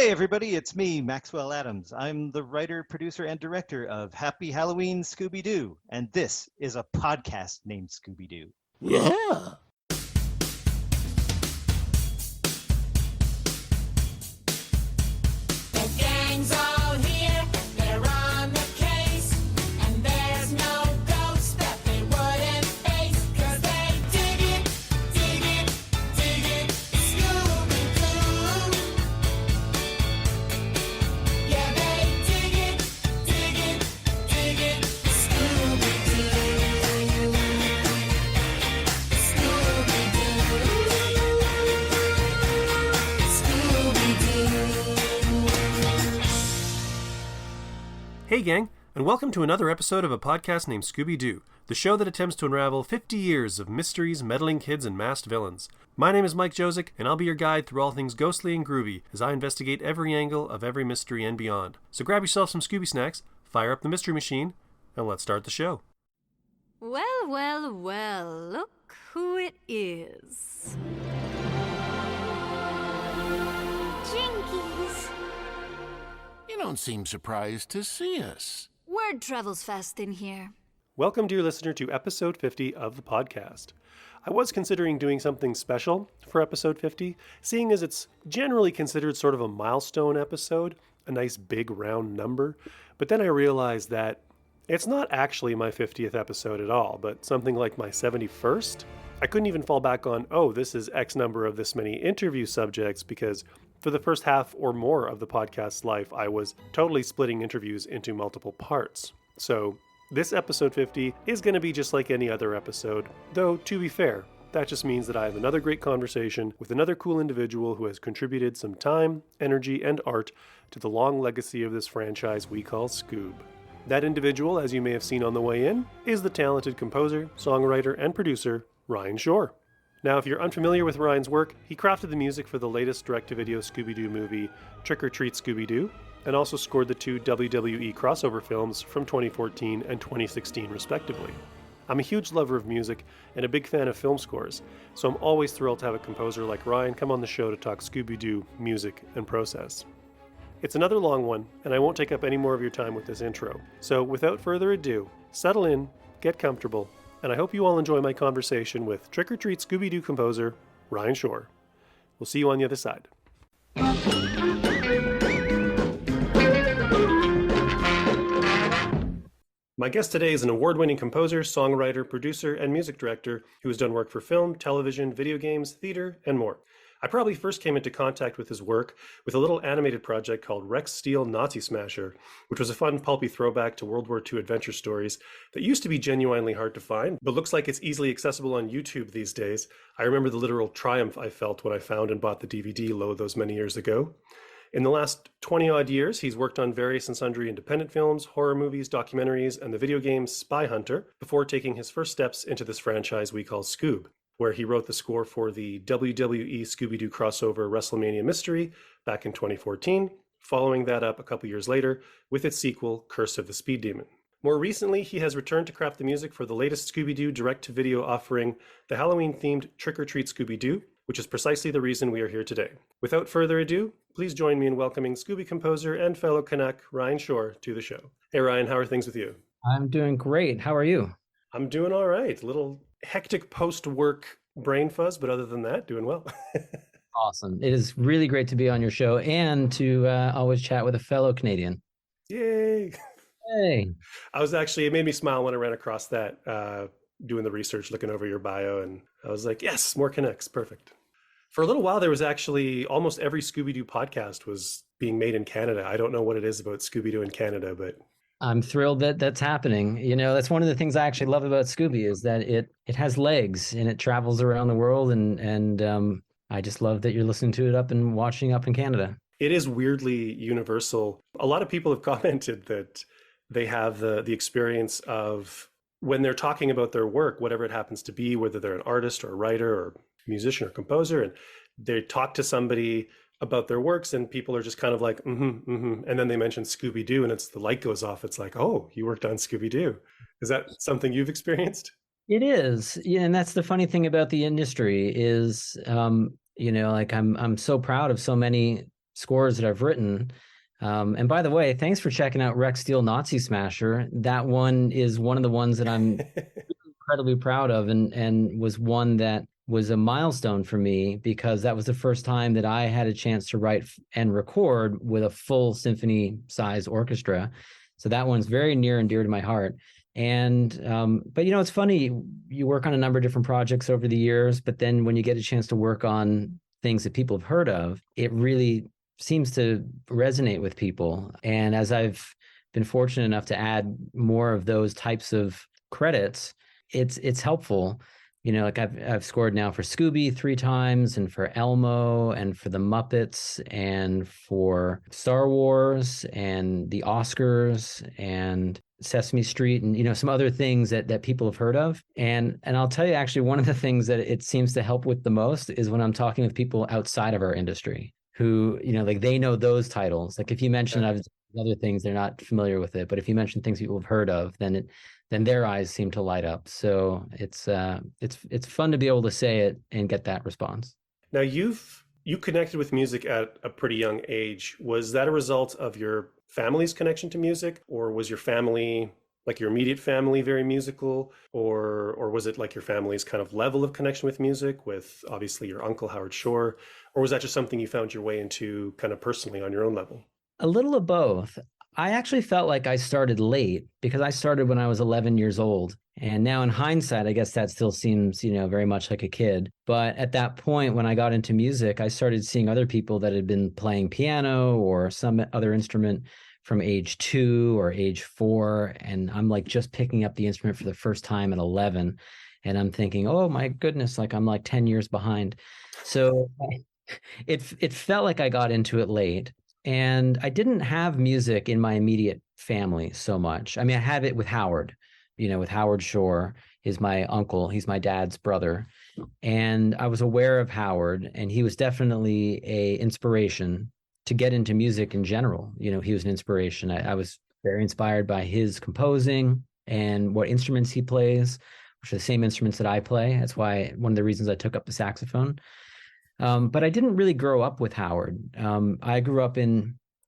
Hey everybody, it's me, Maxwell Adams. I'm the writer, producer, and director of Happy Halloween Scooby-Doo, and this is a podcast named Scooby-Doo. Yeah. The gang's all here, they're on the case, and there's no ghost that they wouldn't face, 'cause they dig it, Scooby-Doo. Yeah, they dig it, Scooby-Doo. Hey gang, and welcome to another episode of a podcast named Scooby-Doo, the show that attempts to unravel 50 years of mysteries, meddling kids, and masked villains. My name is Mike Josick, and I'll be your guide through all things ghostly and groovy as I investigate every angle of every mystery and beyond. So grab yourself some Scooby snacks, fire up the mystery machine, and let's start the show. Well, well, well, look who it is. Jinkies. You don't seem surprised to see us. Word travels fast in here. Welcome, dear listener, to episode 50 of the podcast. I was considering doing something special for episode 50, seeing as it's generally considered sort of a milestone episode, a nice big round number, but then I realized that it's not actually my 50th episode at all, but something like my 71st. I couldn't even fall back on, oh, this is X number of this many interview subjects, because for the first half or more of the podcast's life, I was totally splitting interviews into multiple parts. So this episode 50 is going to be just like any other episode, though to be fair, that just means that I have another great conversation with another cool individual who has contributed some time, energy, and art to the long legacy of this franchise we call Scoob. That individual, as you may have seen on the way in, is the talented composer, songwriter, and producer, Ryan Shore. Now, if you're unfamiliar with Ryan's work, he crafted the music for the latest direct-to-video Scooby-Doo movie, Trick or Treat Scooby-Doo, and also scored the two WWE crossover films from 2014 and 2016, respectively. I'm a huge lover of music and a big fan of film scores, so I'm always thrilled to have a composer like Ryan come on the show to talk Scooby-Doo, music, and process. It's another long one, and I won't take up any more of your time with this intro. So without further ado, settle in, get comfortable, and I hope you all enjoy my conversation with Trick or Treat Scooby-Doo composer, Ryan Shore. We'll see you on the other side. My guest today is an award-winning composer, songwriter, producer, and music director who has done work for film, television, video games, theater, and more. I probably first came into contact with his work with a little animated project called Rex Steel Nazi Smasher, which was a fun, pulpy throwback to World War II adventure stories that used to be genuinely hard to find, but looks like it's easily accessible on YouTube these days. I remember the literal triumph I felt when I found and bought the DVD load those many years ago. In the last 20-odd years, he's worked on various and sundry independent films, horror movies, documentaries, and the video game Spy Hunter before taking his first steps into this franchise we call Scoob, where he wrote the score for the WWE Scooby-Doo crossover WrestleMania Mystery back in 2014, following that up a couple years later with its sequel, Curse of the Speed Demon. More recently, he has returned to craft the music for the latest Scooby-Doo direct-to-video offering, the Halloween-themed Trick or Treat Scooby-Doo, which is precisely the reason we are here today. Without further ado, please join me in welcoming Scooby composer and fellow Canuck, Ryan Shore, to the show. Hey Ryan, how are things with you? I'm doing great. How are you? I'm doing all right. A little hectic post-work brain fuzz, but other than that, doing well. Awesome. It is really great to be on your show and to always chat with a fellow Canadian. Yay! Hey. It made me smile when I ran across that, doing the research, looking over your bio, and I was like, yes, more Canucks, perfect. For a little while, there was actually almost every Scooby-Doo podcast was being made in Canada. I don't know what it is about Scooby-Doo in Canada, but I'm thrilled that that's happening. You know, that's one of the things I actually love about Scooby is that it has legs and it travels around the world. And I just love that you're listening to it up and watching up in Canada. It is weirdly universal. A lot of people have commented that they have the experience of when they're talking about their work, whatever it happens to be, whether they're an artist or a writer or musician or composer, and they talk to somebody about their works and people are just kind of like, and then they mention Scooby-Doo and it's the light goes off. It's like, oh, you worked on Scooby-Doo. Is that something you've experienced? It is. Yeah, and that's the funny thing about the industry is, like I'm so proud of so many scores that I've written. And by the way, thanks for checking out Rex Steel Nazi Smasher. That one is one of the ones that I'm incredibly proud of, and was one that was a milestone for me because that was the first time that I had a chance to write and record with a full symphony size orchestra. So that one's very near and dear to my heart. And but it's funny, you work on a number of different projects over the years, but then when you get a chance to work on things that people have heard of, it really seems to resonate with people. And as I've been fortunate enough to add more of those types of credits, it's helpful. Like I've scored now for Scooby 3 times, and for Elmo, and for the Muppets, and for Star Wars, and the Oscars, and Sesame Street, and some other things that people have heard of. And I'll tell you, actually, one of the things that it seems to help with the most is when I'm talking with people outside of our industry who, like they know those titles. Like if you mention other things, they're not familiar with it. But if you mention things people have heard of, then their eyes seem to light up. So it's fun to be able to say it and get that response. Now you connected with music at a pretty young age. Was that a result of your family's connection to music, or was your family, like your immediate family, very musical, or was it like your family's kind of level of connection with music, with obviously your uncle Howard Shore, or was that just something you found your way into kind of personally on your own level? A little of both. I actually felt like I started late because I started when I was 11 years old. And now in hindsight, I guess that still seems, very much like a kid. But at that point, when I got into music, I started seeing other people that had been playing piano or some other instrument from age 2 or age 4. And I'm like just picking up the instrument for the first time at 11. And I'm thinking, oh my goodness, like I'm like 10 years behind. So it felt like I got into it late. And I didn't have music in my immediate family so much. I mean, I had it with Howard, with Howard Shore is my uncle. He's my dad's brother. And I was aware of Howard, and he was definitely a inspiration to get into music in general. He was an inspiration. I was very inspired by his composing and what instruments he plays, which are the same instruments that I play. That's why one of the reasons I took up the saxophone. But I didn't really grow up with Howard. I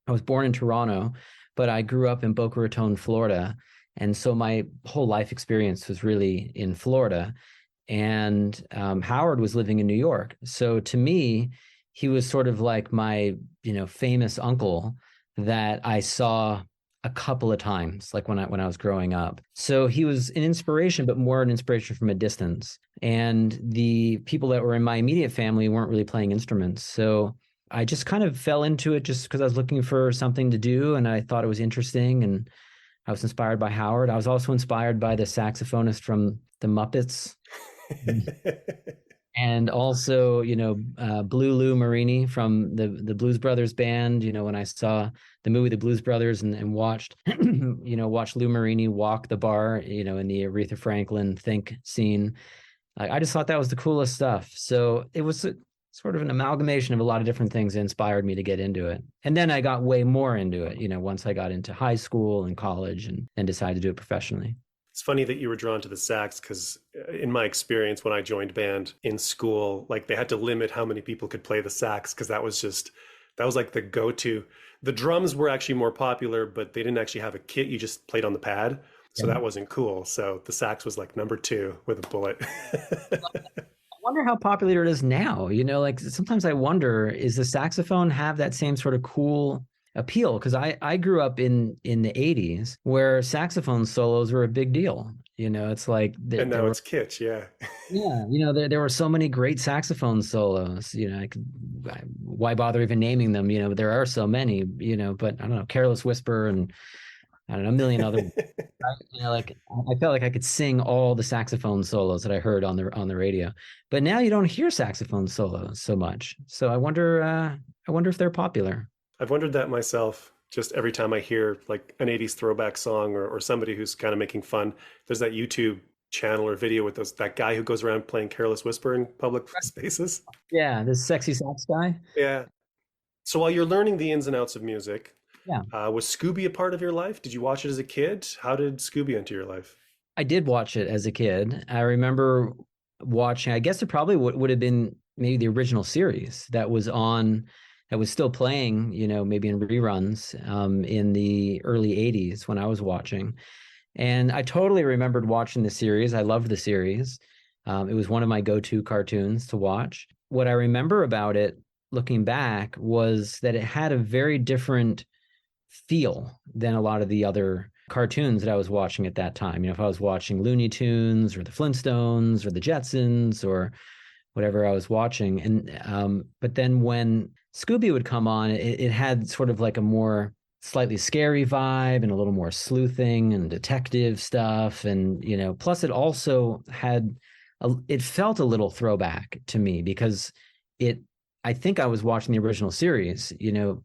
was born in Toronto, but I grew up in Boca Raton, Florida. And so my whole life experience was really in Florida. And Howard was living in New York. So to me, he was sort of like my, famous uncle that I saw a couple of times, like when I was growing up. So he was an inspiration, but more an inspiration from a distance. And the people that were in my immediate family weren't really playing instruments. So I just kind of fell into it just because I was looking for something to do, and I thought it was interesting, and I was inspired by Howard. I was also inspired by the saxophonist from the Muppets. And also, Blue Lou Marini from the Blues Brothers band. When I saw the movie The Blues Brothers and watched, watched Lou Marini walk the bar, in the Aretha Franklin Think scene. I just thought that was the coolest stuff. So it was sort of an amalgamation of a lot of different things that inspired me to get into it. And then I got way more into it, once I got into high school and college and decided to do it professionally. It's funny that you were drawn to the sax because in my experience, when I joined band in school, like they had to limit how many people could play the sax because that was like the go-to. The drums were actually more popular, but they didn't actually have a kit. You just played on the pad. So that wasn't cool. So the sax was like number 2 with a bullet. I wonder how popular it is now. Like sometimes I wonder, is the saxophone have that same sort of cool appeal? Because I grew up in the 80s where saxophone solos were a big deal. It's like and now it's kitsch. Yeah, there were so many great saxophone solos. Why bother even naming them? There are so many. But I don't know, Careless Whisper and I don't know, a million other. Like I felt like I could sing all the saxophone solos that I heard on the radio. But now you don't hear saxophone solos so much. So I wonder if they're popular. I've wondered that myself. Just every time I hear like an 80s throwback song or somebody who's kind of making fun, there's that YouTube channel or video with that guy who goes around playing Careless Whisper in public spaces. Yeah, this sexy sax guy. Yeah. So while you're learning the ins and outs of music, yeah, was Scooby a part of your life? Did you watch it as a kid? How did Scooby enter your life? I did watch it as a kid. I remember watching, I guess it probably would have been maybe the original series that was on that was still playing, maybe in reruns in the early 80s when I was watching. And I totally remembered watching the series. I loved the series. It was one of my go-to cartoons to watch. What I remember about it, looking back, was that it had a very different feel than a lot of the other cartoons that I was watching at that time. If I was watching Looney Tunes or the Flintstones or the Jetsons or whatever I was watching. And but then when Scooby would come on, it had sort of like a more slightly scary vibe and a little more sleuthing and detective stuff. And, plus it also had, it felt a little throwback to me because I think I was watching the original series,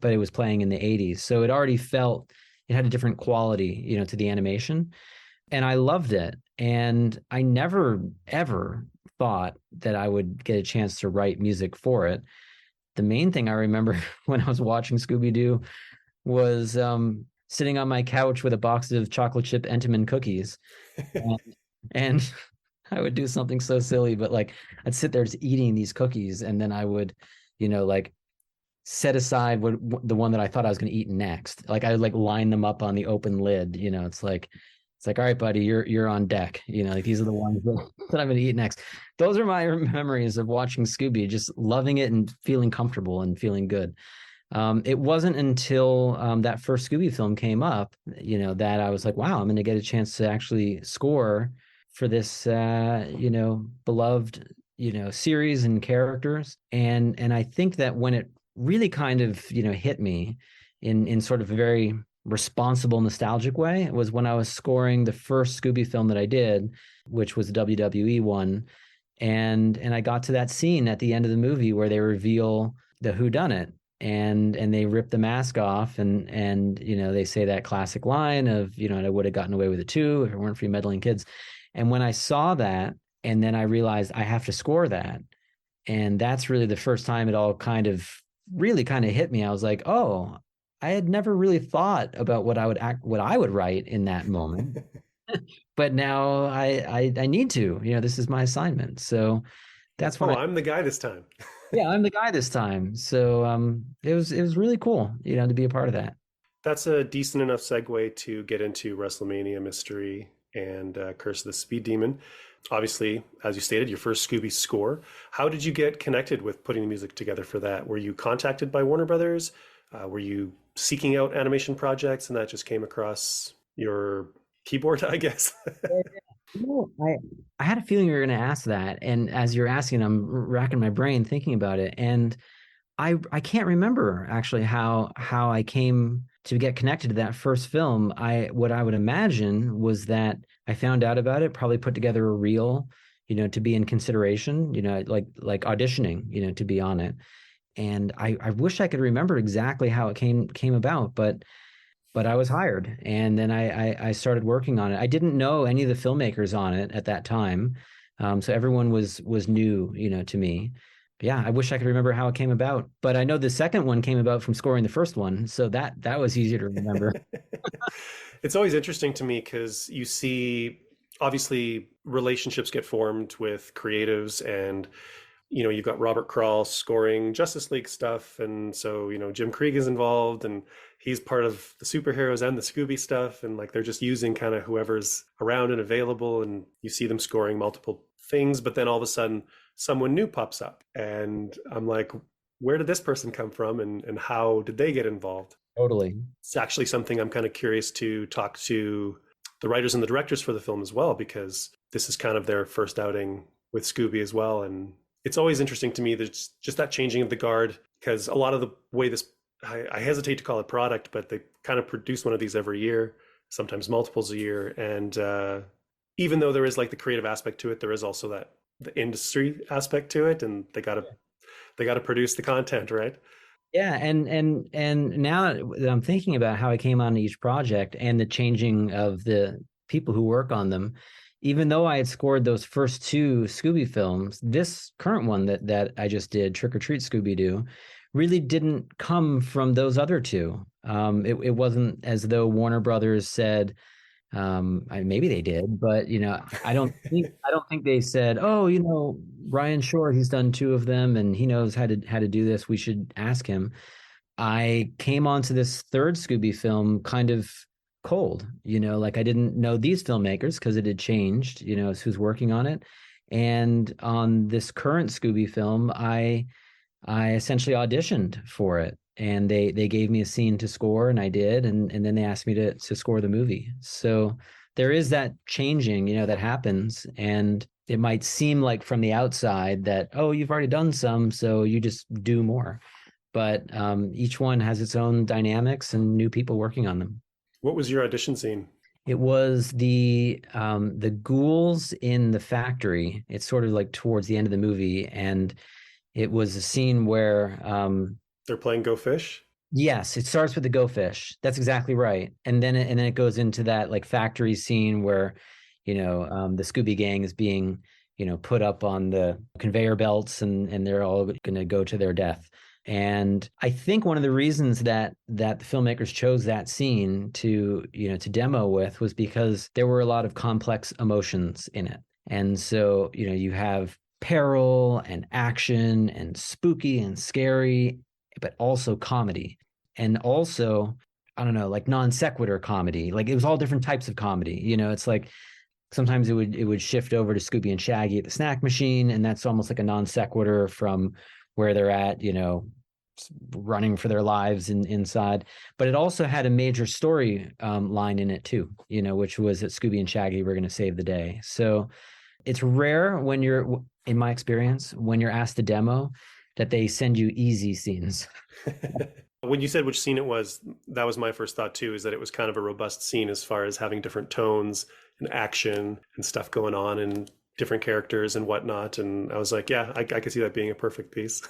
but it was playing in the 80s. So it already felt, it had a different quality, to the animation. And I loved it. And I never, ever thought that I would get a chance to write music for it. The main thing I remember when I was watching Scooby-Doo was sitting on my couch with a box of chocolate chip Entenmann cookies. and I would do something so silly, but like I'd sit there just eating these cookies, and then I would, like set aside the one that I thought I was going to eat next. Like I would like line them up on the open lid. It's like, all right, buddy, you're on deck. Like these are the ones that I'm going to eat next. Those are my memories of watching Scooby, just loving it and feeling comfortable and feeling good. It wasn't until that first Scooby film came up, that I was like, wow, I'm going to get a chance to actually score for this, beloved, series and characters. And I think that when it really kind of, hit me in sort of a very responsible, nostalgic way, it was when I was scoring the first Scooby film that I did, which was the WWE one. And I got to that scene at the end of the movie where they reveal the whodunit. And they rip the mask off and they say that classic line of, I would have gotten away with it too if it weren't for you meddling kids. And when I saw that, and then I realized I have to score that, and that's really the first time it all kind of hit me. I was like, oh, I had never really thought about what I would write in that moment. But now I need to, this is my assignment. So that's when I'm the guy this time. Yeah, I'm the guy this time. So it was really cool, to be a part of that. That's a decent enough segue to get into WrestleMania Mystery and Curse of the Speed Demon. Obviously, as you stated, your first Scooby score. How did you get connected with putting the music together for that? Were you contacted by Warner Brothers? Were you seeking out animation projects and that just came across your keyboard, I guess? I had a feeling you were going to ask that. And as you're asking, I'm racking my brain thinking about it. And I can't remember actually how I came to get connected to that first film. What I would imagine was that I found out about it, probably put together a reel, to be in consideration, like auditioning, to be on it. And I wish I could remember exactly how it came about, but I was hired, and then I started working on it. I didn't know any of the filmmakers on it at that time, so everyone was new, to me. But yeah, I wish I could remember how it came about, but I know the second one came about from scoring the first one, so that was easier to remember. It's always interesting to me because you see, obviously, relationships get formed with creatives, and you've got Robert Krall scoring Justice League stuff, and so Jim Krieg is involved, and he's part of the superheroes and the Scooby stuff, and like they're just using kind of whoever's around and available, and you see them scoring multiple things, but then all of a sudden someone new pops up, and I'm like, where did this person come from, and how did they get involved? Totally. It's actually something I'm kind of curious to talk to the writers and the directors for the film as well, because this is kind of their first outing with Scooby as well, and it's always interesting to me that it's just that changing of the guard, because a lot of the way this, I hesitate to call it product, but they kind of produce one of these every year, sometimes multiples a year. And even though there is like the creative aspect to it, there is also that the industry aspect to it, and they got to produce the content, right? Yeah, and now that I'm thinking about how I came on each project and the changing of the people who work on them, even though I had scored those first two Scooby films, this current one that I just did, Trick or Treat Scooby-Doo, really didn't come from those other two. It wasn't as though Warner Brothers said, Maybe they did, but I don't think they said, "Oh, Ryan Shore, he's done two of them and he knows how to do this. We should ask him." I came onto this third Scooby film kind of cold, like I didn't know these filmmakers because it had changed, as who's working on it. And on this current Scooby film, I essentially auditioned for it, and they gave me a scene to score, and I did, and then they asked me to score the movie. So there is that changing, that happens, and it might seem like from the outside that, oh, you've already done some, so you just do more. But each one has its own dynamics and new people working on them. What was your audition scene? It was the ghouls in the factory. It's sort of like towards the end of the movie, and it was a scene where they're playing Go Fish. Yes, it starts with the Go Fish. That's exactly right, and then it goes into that like factory scene where the Scooby Gang is being put up on the conveyor belts, and they're all going to go to their death. And I think one of the reasons that the filmmakers chose that scene to demo with was because there were a lot of complex emotions in it. And so, you have peril and action and spooky and scary, but also comedy. And also, I don't know, like non sequitur comedy. Like it was all different types of comedy. It's like sometimes it would shift over to Scooby and Shaggy at the snack machine, and that's almost like a non sequitur from where they're at, running for their lives inside. But it also had a major story line in it too, which was that Scooby and Shaggy were going to save the day. So it's rare when you're, in my experience, when you're asked to demo, that they send you easy scenes. When you said which scene it was, that was my first thought too, is that it was kind of a robust scene as far as having different tones and action and stuff going on and different characters and whatnot. And I was like, yeah, I could see that being a perfect piece.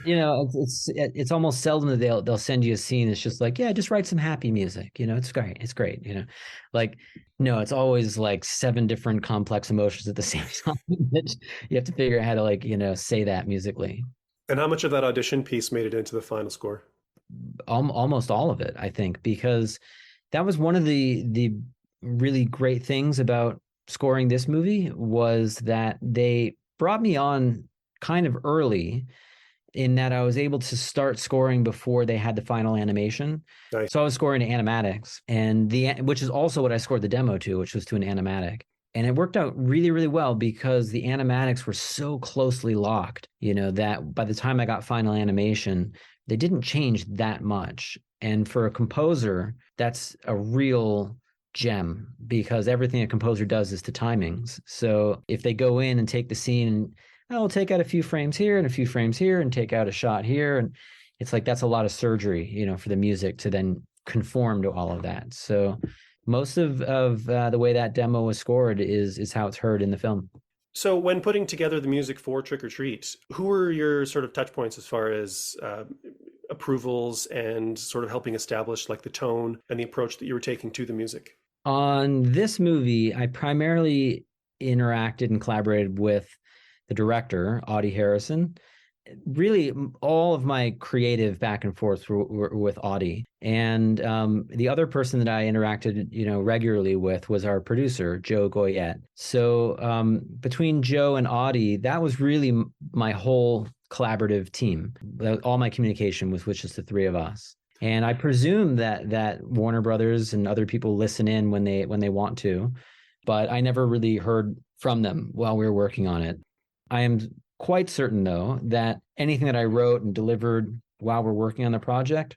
Yeah, it's almost seldom that they'll send you a scene that's just like, yeah, just write some happy music. It's great. Like, no, it's always like 7 different complex emotions at the same time that you have to figure out how to like, say that musically. And how much of that audition piece made it into the final score? Almost all of it, I think, because that was one of the really great things about scoring this movie was that they brought me on kind of early in that I was able to start scoring before they had the final animation. Nice. So I was scoring to animatics, and which is also what I scored the demo to, which was to an animatic. And it worked out really, really well because the animatics were so closely locked, that by the time I got final animation, they didn't change that much. And for a composer, that's a real gem because everything a composer does is to timings. So if they go in and take the scene and I'll take out a few frames here and a few frames here and take out a shot here, and it's like that's a lot of surgery, for the music to then conform to all of that. So most of the way that demo was scored is how it's heard in the film. So when putting together the music for Trick or Treat, who were your sort of touch points as far as approvals and sort of helping establish like the tone and the approach that you were taking to the music? On this movie, I primarily interacted and collaborated with the director, Audie Harrison. Really, all of my creative back and forth were with Audie. And the other person that I interacted, regularly with was our producer, Joe Goyette. So between Joe and Audie, that was really my whole collaborative team. All my communication was with just the 3 of us. And I presume that Warner Brothers and other people listen in when they want to, but I never really heard from them while we were working on it. I am quite certain, though, that anything that I wrote and delivered while we're working on the project,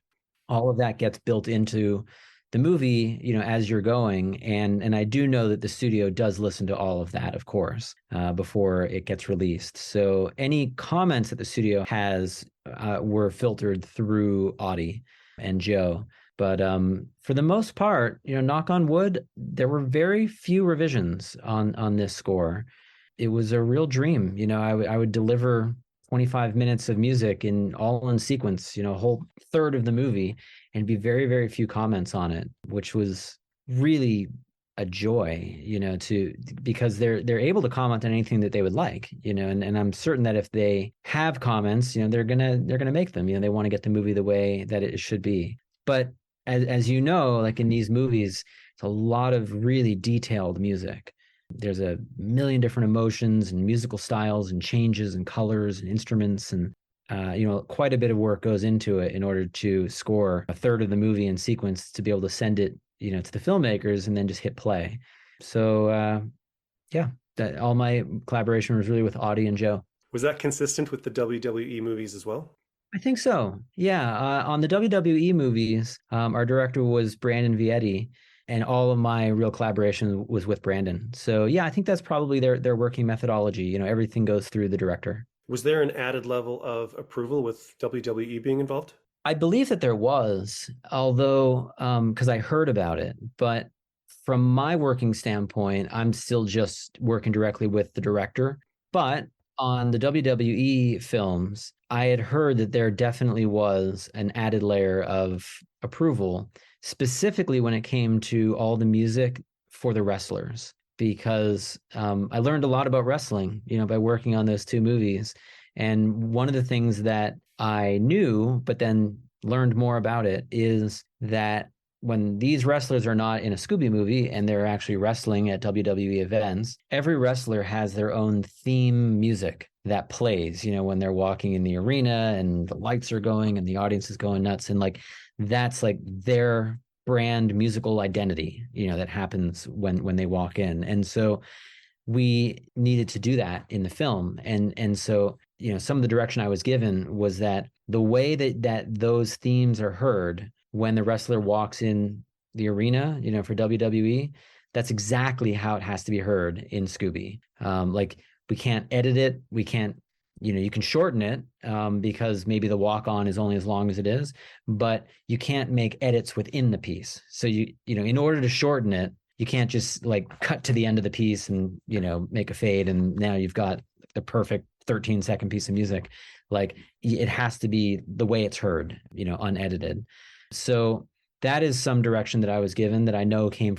all of that gets built into the movie, as you're going. And I do know that the studio does listen to all of that, of course, before it gets released. So any comments that the studio has were filtered through Audie and Joe. But for the most part, knock on wood, there were very few revisions on this score. It was a real dream. I would deliver 25 minutes of music all in sequence, a whole third of the movie, and be very, very few comments on it, which was really a joy, because they're able to comment on anything that they would like, and I'm certain that if they have comments, they're gonna make them. They want to get the movie the way that it should be. But as you know, like in these movies, it's a lot of really detailed music. There's a million different emotions and musical styles and changes and colors and instruments, and quite a bit of work goes into it in order to score a third of the movie in sequence to be able to send it, to the filmmakers and then just hit play. So yeah, that all my collaboration was really with Audie and Joe. Was that consistent with the WWE movies as well? I think so. Yeah. On the WWE movies, our director was Brandon Vietti, and all of my real collaboration was with Brandon. So yeah, I think that's probably their working methodology. Everything goes through the director. Was there an added level of approval with WWE being involved? I believe that there was, although because I heard about it, but from my working standpoint, I'm still just working directly with the director. But on the WWE films, I had heard that there definitely was an added layer of approval, specifically when it came to all the music for the wrestlers, because I learned a lot about wrestling, by working on those two movies. And one of the things that I knew, but then learned more about it, is that when these wrestlers are not in a Scooby movie and they're actually wrestling at WWE events, every wrestler has their own theme music that plays, when they're walking in the arena and the lights are going and the audience is going nuts. And like, that's like their brand musical identity, that happens when they walk in. And so we needed to do that in the film. And so, some of the direction I was given was that the way that those themes are heard when the wrestler walks in the arena, for WWE, that's exactly how it has to be heard in Scooby. Like, we can't edit it. We can't, you can shorten it because maybe the walk on is only as long as it is, but you can't make edits within the piece. So in order to shorten it, you can't just like cut to the end of the piece and, make a fade. And now you've got the perfect 13-second piece of music. Like, it has to be the way it's heard, unedited. So that is some direction that I was given that I know came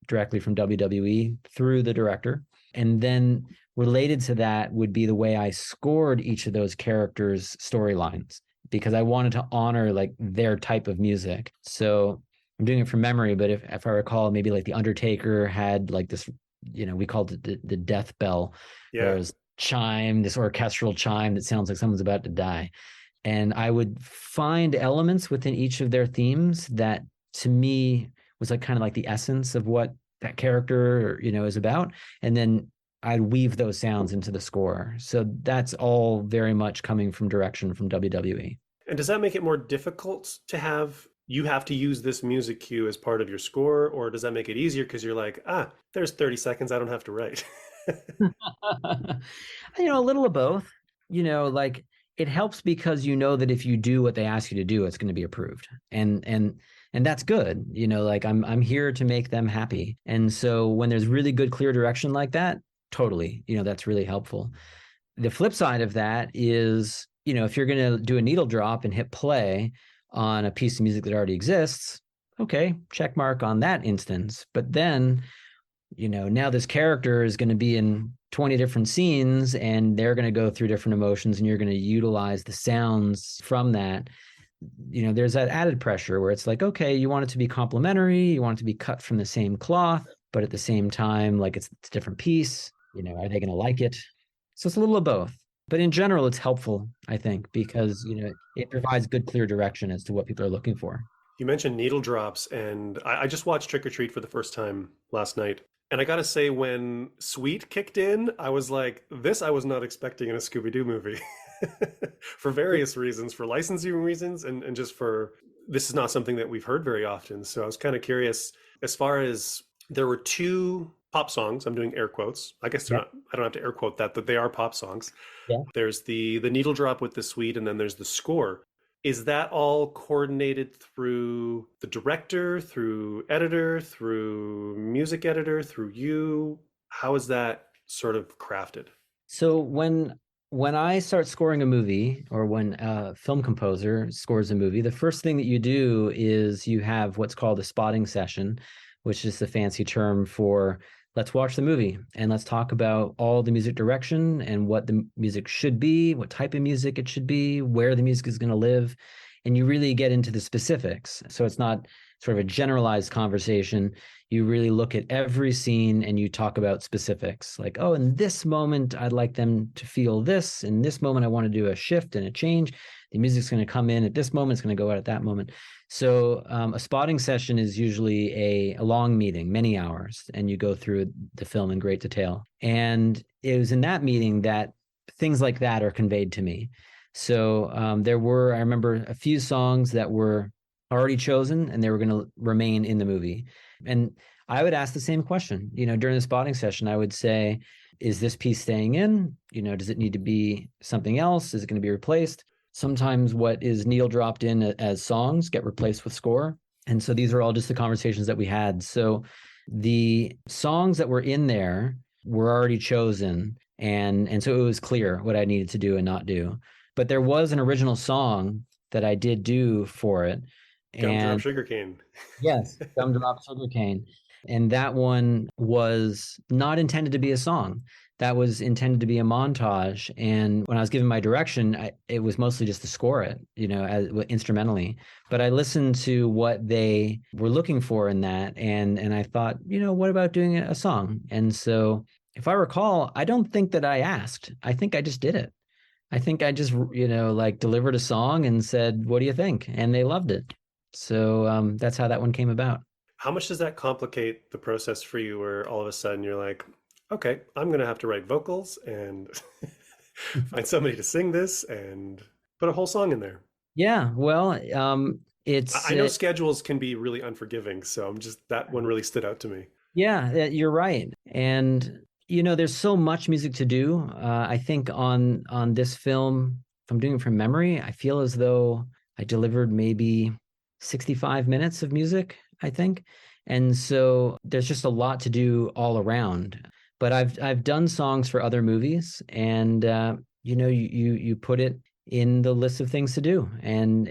directly from WWE through the director. And then related to that would be the way I scored each of those characters' storylines, because I wanted to honor like their type of music. So I'm doing it from memory, but if I recall, maybe like The Undertaker had like this, we called it the death bell. Yeah. Where it was this orchestral chime that sounds like someone's about to die. And I would find elements within each of their themes that to me was like kind of like the essence of what that character, is about. And then I'd weave those sounds into the score. So that's all very much coming from direction from WWE. And does that make it more difficult to have to use this music cue as part of your score? Or does that make it easier because you're like, there's 30 seconds, I don't have to write? A little of both, like, it helps because that if you do what they ask you to do, it's going to be approved. And that's good. Like I'm here to make them happy. And so when there's really good, clear direction like that, totally, that's really helpful. The flip side of that is, if you're going to do a needle drop and hit play on a piece of music that already exists, okay, check mark on that instance. But then, now this character is going to be in 20 different scenes and they're going to go through different emotions and you're going to utilize the sounds from that. There's that added pressure where it's like, okay, you want it to be complementary, you want it to be cut from the same cloth, but at the same time, like it's a different piece, are they going to like it? So it's a little of both. But in general, it's helpful, I think, because, it provides good, clear direction as to what people are looking for. You mentioned needle drops, and I just watched Trick or Treat for the first time last night. And I got to say, when Sweet kicked in, I was like, this I was not expecting in a Scooby-Doo movie. For various reasons, for licensing reasons, and just for, this is not something that we've heard very often. So I was kind of curious, as far as there were two pop songs, I'm doing air quotes. I guess they're not, I don't have to air quote that, but they are pop songs. Yeah. There's the needle drop with the Sweet, and then there's the score. Is that all coordinated through the director, through editor, through music editor, through you? How is that sort of crafted? So when I start scoring a movie, or when a film composer scores a movie, the first thing that you do is you have what's called a spotting session, which is the fancy term for let's watch the movie and let's talk about all the music direction and what the music should be, what type of music it should be, where the music is going to live. and you really get into the specifics. So it's not sort of a generalized conversation. You really look at every scene and you talk about specifics, like, oh, in this moment I'd like them to feel this, in this moment I want to do a shift and a change, the music's going to come in at this moment, it's going to go out at that moment. So a spotting session is usually a long meeting, many hours, and you go through the film in great detail. And it was in that meeting that things like that are conveyed to me. So I remember a few songs that were already chosen and they were going to remain in the movie. And I would ask the same question, during the spotting session. I would say, is this piece staying in? Does it need to be something else? Is it going to be replaced? Sometimes what is needle dropped in as songs get replaced with score. And so these are all just the conversations that we had. So the songs that were in there were already chosen. And so it was clear what I needed to do and not do. But there was an original song that I did do for it. Gumdrop Sugarcane. Yes, Gumdrop Sugarcane. And that one was not intended to be a song. That was intended to be a montage. And when I was given my direction, it was mostly just to score it, instrumentally. But I listened to what they were looking for in that. And I thought, what about doing a song? And so if I recall, I don't think that I asked. I think I just did it. I think I just, delivered a song and said, what do you think? And they loved it. So that's how that one came about. How much does that complicate the process for you, where all of a sudden you're like, okay, I'm going to have to write vocals and find somebody to sing this and put a whole song in there? Yeah, well, I know schedules can be really unforgiving, so that one really stood out to me. Yeah, you're right. And, there's so much music to do. I think on this film, if I'm doing it from memory, I feel as though I delivered maybe 65 minutes of music, I think. And so there's just a lot to do all around. But I've done songs for other movies, and you put it in the list of things to do, and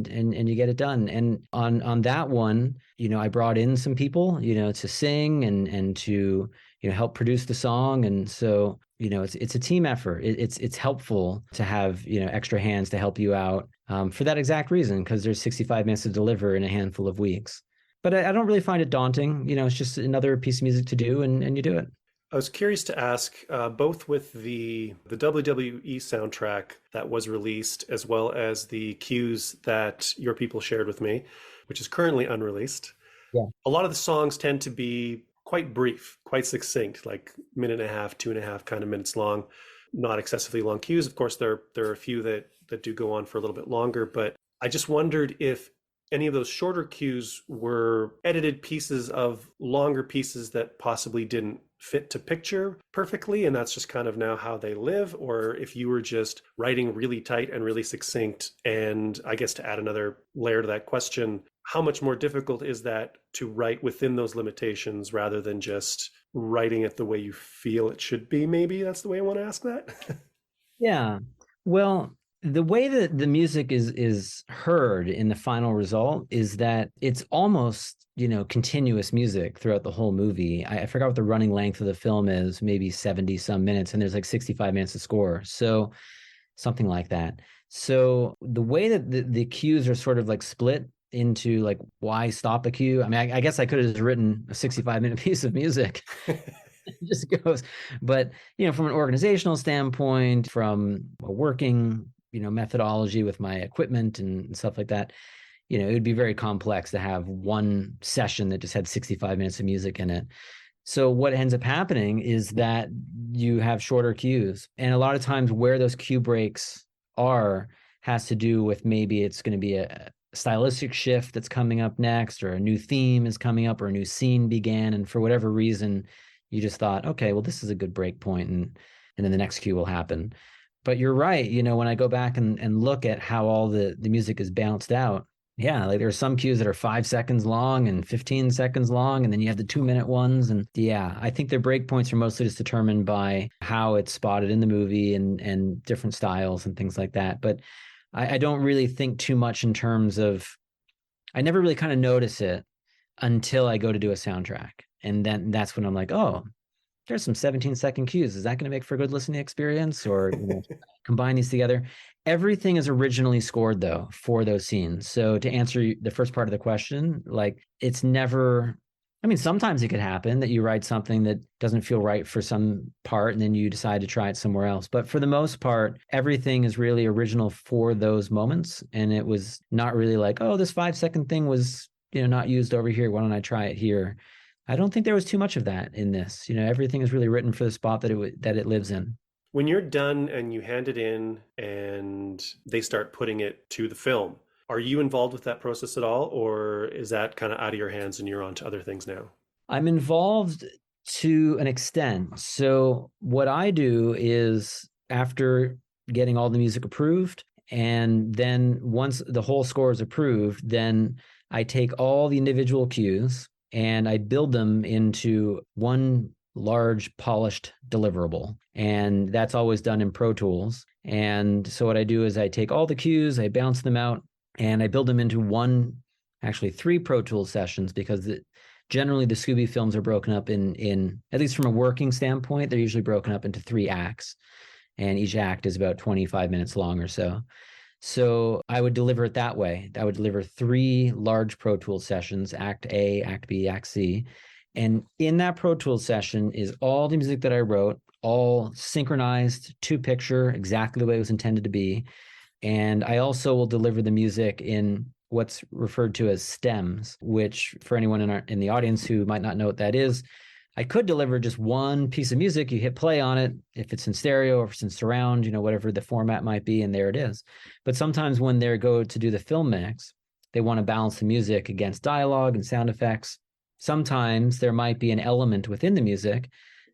you get it done. And on that one, I brought in some people, to sing and to help produce the song. And so it's a team effort. It's helpful to have extra hands to help you out for that exact reason, because there's 65 minutes to deliver in a handful of weeks. But I don't really find it daunting. It's just another piece of music to do, and you do it. I was curious to ask, both with the WWE soundtrack that was released, as well as the cues that your people shared with me, which is currently unreleased. Yeah. A lot of the songs tend to be quite brief, quite succinct, like 1.5, 2.5 kind of minutes long, not excessively long cues. Of course, there are a few that do go on for a little bit longer, but I just wondered if any of those shorter cues were edited pieces of longer pieces that possibly didn't fit to picture perfectly, and that's just kind of now how they live, or if you were just writing really tight and really succinct. And I guess to add another layer to that question, how much more difficult is that to write within those limitations rather than just writing it the way you feel it should be? Maybe that's the way I want to ask that. Yeah. Well, the way that the music is heard in the final result is that it's almost, continuous music throughout the whole movie. I forgot what the running length of the film is, maybe 70 some minutes, and there's like 65 minutes of score. So something like that. So the way that the cues are sort of like split into like, why stop a cue? I mean, I guess I could have just written a 65-minute piece of music. It just goes. But, from an organizational standpoint, from a working methodology with my equipment and stuff like that, it would be very complex to have one session that just had 65 minutes of music in it. So what ends up happening is that you have shorter cues. And a lot of times where those cue breaks are has to do with maybe it's going to be a stylistic shift that's coming up next, or a new theme is coming up, or a new scene began. And for whatever reason, you just thought, okay, well, this is a good break point, and then the next cue will happen. But you're right. When I go back and look at how all the music is bounced out, yeah, like there are some cues that are 5 seconds long and 15 seconds long, and then you have the 2-minute ones. And yeah, I think their break points are mostly just determined by how it's spotted in the movie and different styles and things like that. But I don't really think too much in terms of, I never really kind of notice it until I go to do a soundtrack. And then that's when I'm like, oh, there's some 17-second cues. Is that going to make for a good listening experience? Or combine these together. Everything is originally scored though for those scenes. So to answer the first part of the question, like it's never, I mean, sometimes it could happen that you write something that doesn't feel right for some part and then you decide to try it somewhere else. But for the most part, everything is really original for those moments. And it was not really like, oh, this 5-second thing was, not used over here. Why don't I try it here? I don't think there was too much of that in this. Everything is really written for the spot that it lives in. When you're done and you hand it in and they start putting it to the film, are you involved with that process at all? Or is that kind of out of your hands and you're on to other things now? I'm involved to an extent. So what I do is after getting all the music approved, and then once the whole score is approved, then I take all the individual cues and I build them into one large polished deliverable. And that's always done in Pro Tools. And so what I do is I take all the cues, I bounce them out, and I build them into actually 3 Pro Tools sessions, because generally the Scooby films are broken up in, at least from a working standpoint, they're usually broken up into 3 acts. And each act is about 25 minutes long or so. So I would deliver it that way. I would deliver 3 large Pro Tools sessions, Act A, Act B, Act C. And in that Pro Tools session is all the music that I wrote, all synchronized to picture, exactly the way it was intended to be. And I also will deliver the music in what's referred to as stems, which for anyone in the audience who might not know what that is, I could deliver just one piece of music. You hit play on it, if it's in stereo or if it's in surround, whatever the format might be, and there it is. But sometimes when they go to do the film mix, they want to balance the music against dialogue and sound effects. Sometimes there might be an element within the music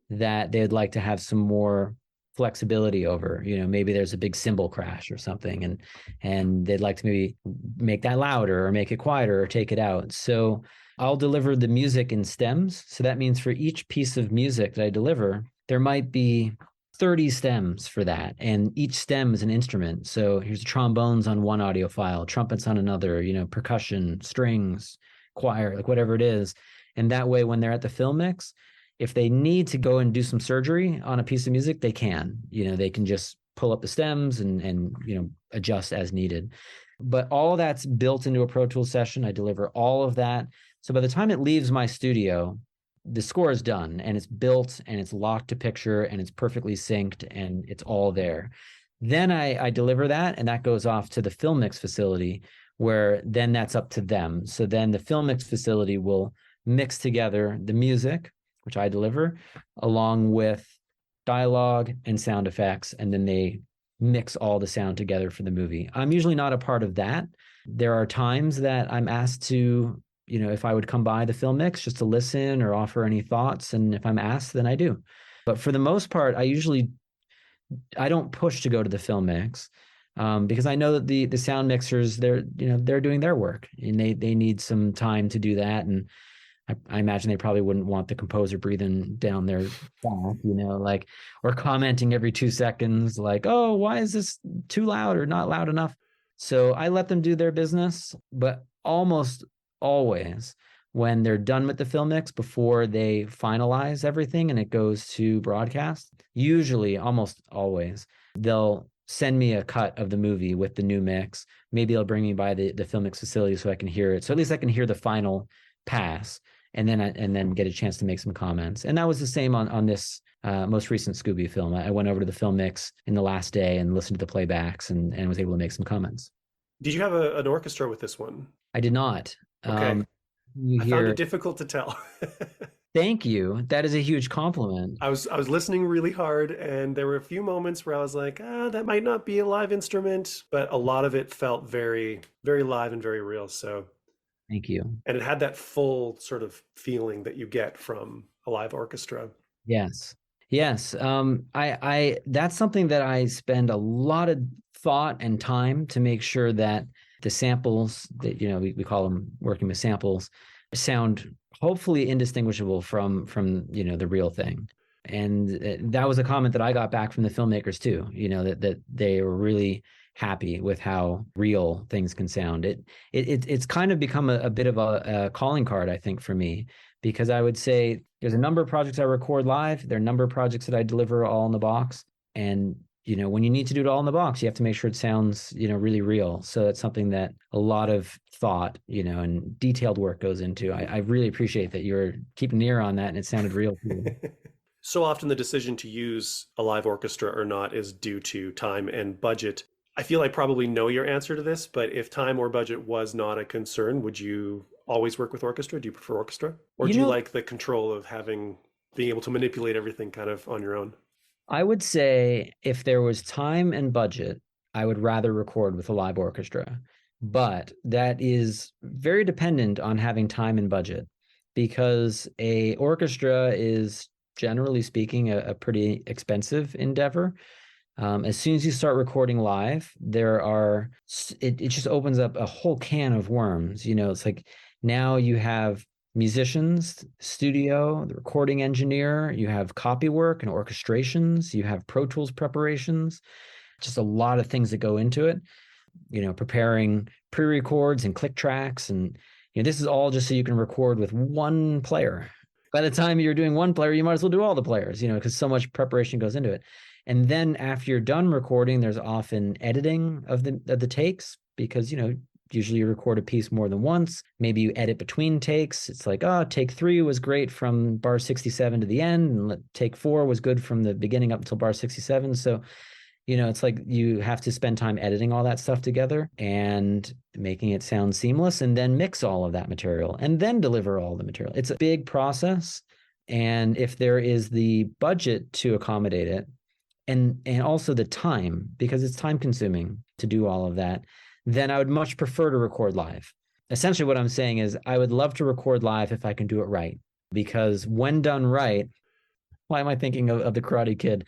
that they'd like to have some more flexibility over. Maybe there's a big cymbal crash or something, and they'd like to maybe make that louder or make it quieter or take it out. So I'll deliver the music in stems. So that means for each piece of music that I deliver, there might be 30 stems for that. And each stem is an instrument. So here's trombones on one audio file, trumpets on another, percussion, strings, choir, like whatever it is. And that way, when they're at the film mix, if they need to go and do some surgery on a piece of music, they can. They can just pull up the stems and adjust as needed. But all of that's built into a Pro Tools session. I deliver all of that. So by the time it leaves my studio, the score is done and it's built and it's locked to picture and it's perfectly synced and it's all there. Then I deliver that, and that goes off to the film mix facility, where then that's up to them. So then the film mix facility will mix together the music, which I deliver, along with dialogue and sound effects, and then they mix all the sound together for the movie. I'm usually not a part of that. There are times that I'm asked to, if I would come by the film mix just to listen or offer any thoughts. And if I'm asked, then I do. But for the most part, I don't push to go to the film mix, because I know that the sound mixers, they're doing their work, and they need some time to do that. And I imagine they probably wouldn't want the composer breathing down their back, or commenting every 2 seconds, like, oh, why is this too loud or not loud enough? So I let them do their business, but almost always when they're done with the film mix, before they finalize everything and it goes to broadcast, usually almost always, they'll send me a cut of the movie with the new mix. Maybe they'll bring me by the film mix facility so I can hear it. So at least I can hear the final pass, and then get a chance to make some comments. And that was the same on this most recent Scooby film. I went over to the film mix in the last day and listened to the playbacks and was able to make some comments. Did you have an orchestra with this one? I did not. Okay. I found it difficult to tell. Thank you. That is a huge compliment. I was listening really hard, and there were a few moments where I was like, that might not be a live instrument, but a lot of it felt very, very live and very real. So thank you. And it had that full sort of feeling that you get from a live orchestra. Yes. I that's something that I spend a lot of thought and time to make sure that the samples that, we call them working with samples, sound hopefully indistinguishable from the real thing. And that was a comment that I got back from the filmmakers too, that they were really happy with how real things can sound. It's kind of become a bit of a calling card, I think, for me, because I would say there's a number of projects I record live. There are a number of projects that I deliver all in the box. And, when you need to do it all in the box, you have to make sure it sounds, really real. So it's something that a lot of thought, and detailed work goes into. I really appreciate that you're keeping an ear on that and it sounded real to you. So often the decision to use a live orchestra or not is due to time and budget. I feel I probably know your answer to this, but if time or budget was not a concern, would you always work with orchestra? Do you prefer orchestra? Or do you like the control of being able to manipulate everything kind of on your own? I would say if there was time and budget, I would rather record with a live orchestra. But that is very dependent on having time and budget, because a orchestra is, generally speaking, a pretty expensive endeavor. As soon as you start recording live, it just opens up a whole can of worms. It's like now you have musicians, studio, the recording engineer, you have copy work and orchestrations, you have Pro Tools preparations, just a lot of things that go into it, preparing pre-records and click tracks. And this is all just so you can record with one player. By the time you're doing one player, you might as well do all the players, because so much preparation goes into it. And then after you're done recording, there's often editing of the takes, because, usually you record a piece more than once. Maybe you edit between takes. It's like, take 3 was great from bar 67 to the end, and take 4 was good from the beginning up until bar 67. So, it's like you have to spend time editing all that stuff together and making it sound seamless, and then mix all of that material and then deliver all the material. It's a big process. And if there is the budget to accommodate it, and also the time, because it's time consuming to do all of that, then I would much prefer to record live. Essentially what I'm saying is I would love to record live if I can do it right, because when done right, why am I thinking of the Karate Kid?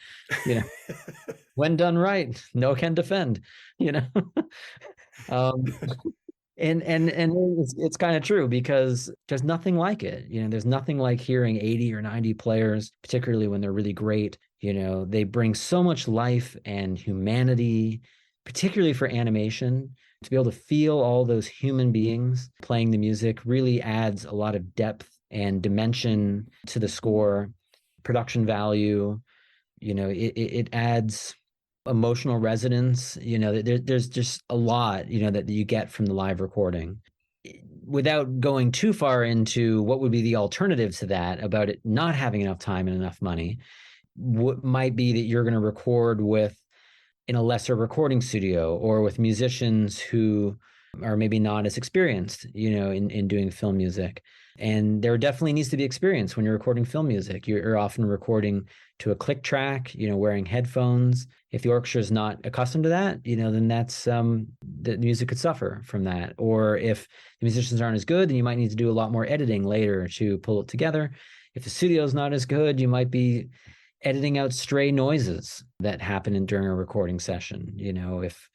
When done right, no can defend, and it's kind of true, because there's nothing like it. There's nothing like hearing 80 or 90 players, particularly when they're really great. They bring so much life and humanity, particularly for animation. To be able to feel all those human beings playing the music really adds a lot of depth and dimension to the score, production value. It adds emotional resonance. There's just a lot, that you get from the live recording. Without going too far into what would be the alternative to that, about it not having enough time and enough money, what might be that you're going to record in a lesser recording studio, or with musicians who are maybe not as experienced, in doing film music. And there definitely needs to be experience when you're recording film music. You're often recording to a click track, wearing headphones. If the orchestra is not accustomed to that, then that's the music could suffer from that. Or if the musicians aren't as good, then you might need to do a lot more editing later to pull it together. If the studio is not as good, you might be editing out stray noises that happen during a recording session. If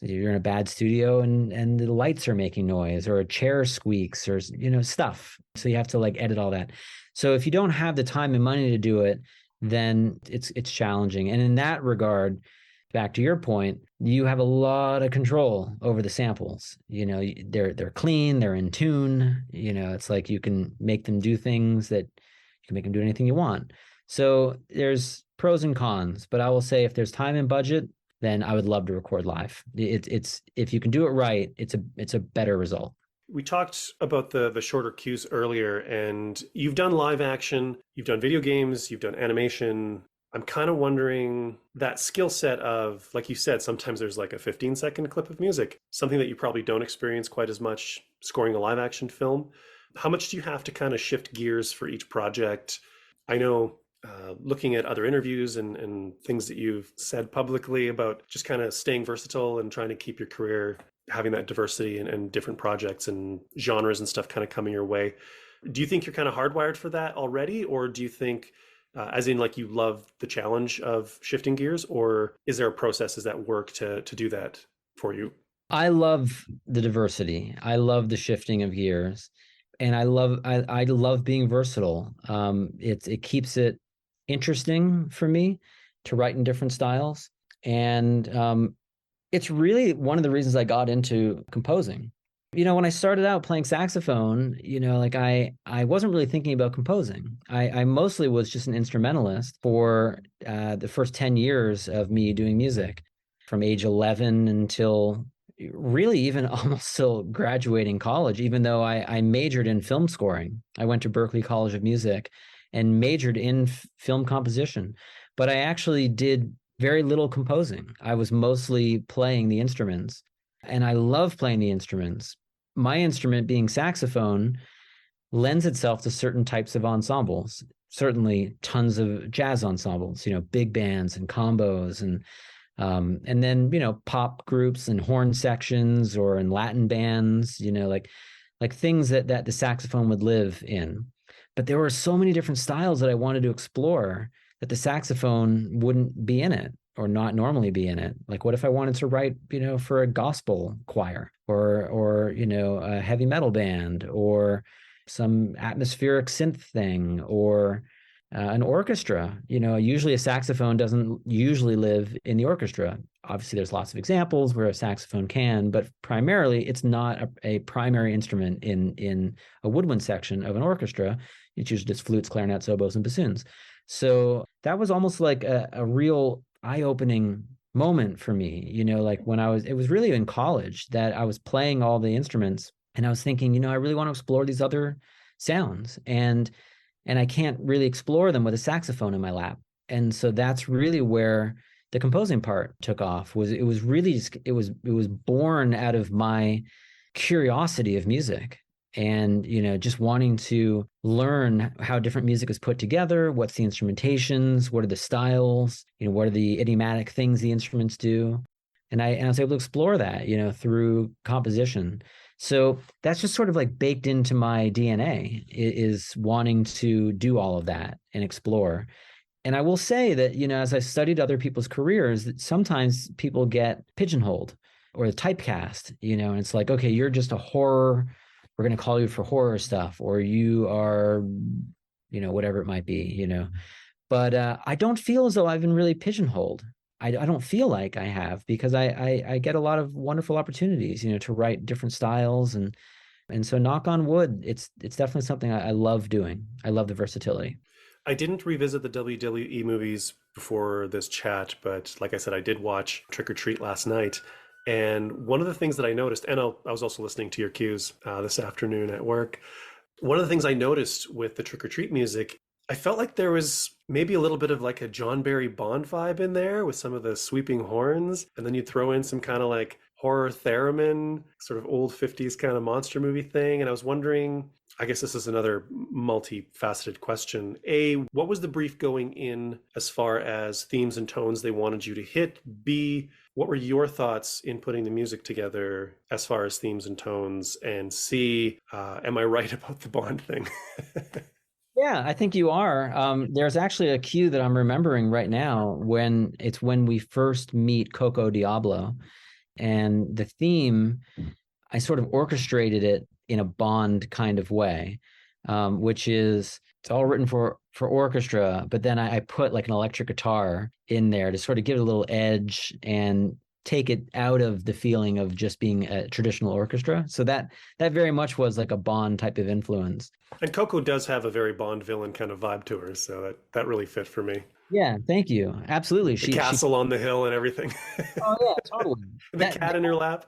you're in a bad studio and the lights are making noise, or a chair squeaks, or stuff, so you have to edit all that. So if you don't have the time and money to do it, then it's challenging. And in that regard, back to your point, you have a lot of control over the samples. They're clean, they're in tune. It's like you can make them do things that you can make them do anything you want. So there's pros and cons, but I will say if there's time and budget, then I would love to record live. It's if you can do it right, it's a better result. We talked about the shorter cues earlier, and you've done live action, you've done video games, you've done animation. I'm kind of wondering that skill set of, like you said, sometimes there's like a 15-second clip of music, something that you probably don't experience quite as much scoring a live action film. How much do you have to kind of shift gears for each project? I know looking at other interviews and things that you've said publicly about just kind of staying versatile and trying to keep your career, having that diversity and different projects and genres and stuff kind of coming your way. Do you think you're kind of hardwired for that already? Or do you think, as in like you love the challenge of shifting gears, or is there a process, is that work to do that for you? I love the diversity. I love the shifting of gears. And I love being versatile. It keeps it interesting for me to write in different styles. And it's really one of the reasons I got into composing. When I started out playing saxophone, like I wasn't really thinking about composing. I mostly was just an instrumentalist for the first 10 years of me doing music, from age 11 until really even almost till graduating college, even though I majored in film scoring. I went to Berklee College of Music and majored in film composition, but I actually did very little composing. I was mostly playing the instruments, and I love playing the instruments. My instrument, being saxophone, lends itself to certain types of ensembles. Certainly tons of jazz ensembles, big bands and combos, and then pop groups and horn sections, or in Latin bands, like things that the saxophone would live in. But there were so many different styles that I wanted to explore that the saxophone wouldn't be in it, or not normally be in it. Like, what if I wanted to write, for a gospel choir, or a heavy metal band, or some atmospheric synth thing, or an orchestra? Usually a saxophone doesn't usually live in the orchestra. Obviously, there's lots of examples where a saxophone can, but primarily it's not a primary instrument in a woodwind section of an orchestra. It's usually just flutes, clarinets, oboes, and bassoons. So that was almost like a real eye-opening moment for me. Like when it was really in college that I was playing all the instruments, and I was thinking, I really want to explore these other sounds, and I can't really explore them with a saxophone in my lap. And so that's really where the composing part took off. It was really just, it was born out of my curiosity of music, and just wanting to learn how different music is put together. What's the instrumentations? What are the styles? What are the idiomatic things the instruments do? And I was able to explore that, through composition. So that's just sort of like baked into my DNA, is wanting to do all of that and explore. And I will say that, as I studied other people's careers, that sometimes people get pigeonholed or typecast, and it's like, okay, you're just a horror. We're going to call you for horror stuff, or you are, whatever it might be, But I don't feel as though I've been really pigeonholed. I don't feel like I have, because I get a lot of wonderful opportunities, to write different styles, and so, knock on wood, it's definitely something I love doing. I love the versatility. I didn't revisit the WWE movies before this chat, but like I said, I did watch Trick or Treat last night. And one of the things that I noticed, and I was also listening to your cues this afternoon at work. One of the things I noticed with the Trick or Treat music, I felt like there was maybe a little bit of like a John Barry Bond vibe in there with some of the sweeping horns. And then you'd throw in some kind of like horror theremin, sort of old 50s kind of monster movie thing. And I was wondering, I guess this is another multifaceted question. A, what was the brief going in as far as themes and tones they wanted you to hit? B, what were your thoughts in putting the music together as far as themes and tones? And C, am I right about the Bond thing? Yeah, I think you are. There's actually a cue that I'm remembering right now when we first meet Coco Diablo, and the theme, I sort of orchestrated it in a Bond kind of way, which is, it's all written for orchestra, but then I put like an electric guitar in there to sort of give it a little edge and take it out of the feeling of just being a traditional orchestra. So that very much was like a Bond type of influence. And Coco does have a very Bond villain kind of vibe to her, so that really fit for me. Yeah, thank you. Absolutely. The castle on the hill and everything. Oh yeah, totally. The cat in her lap.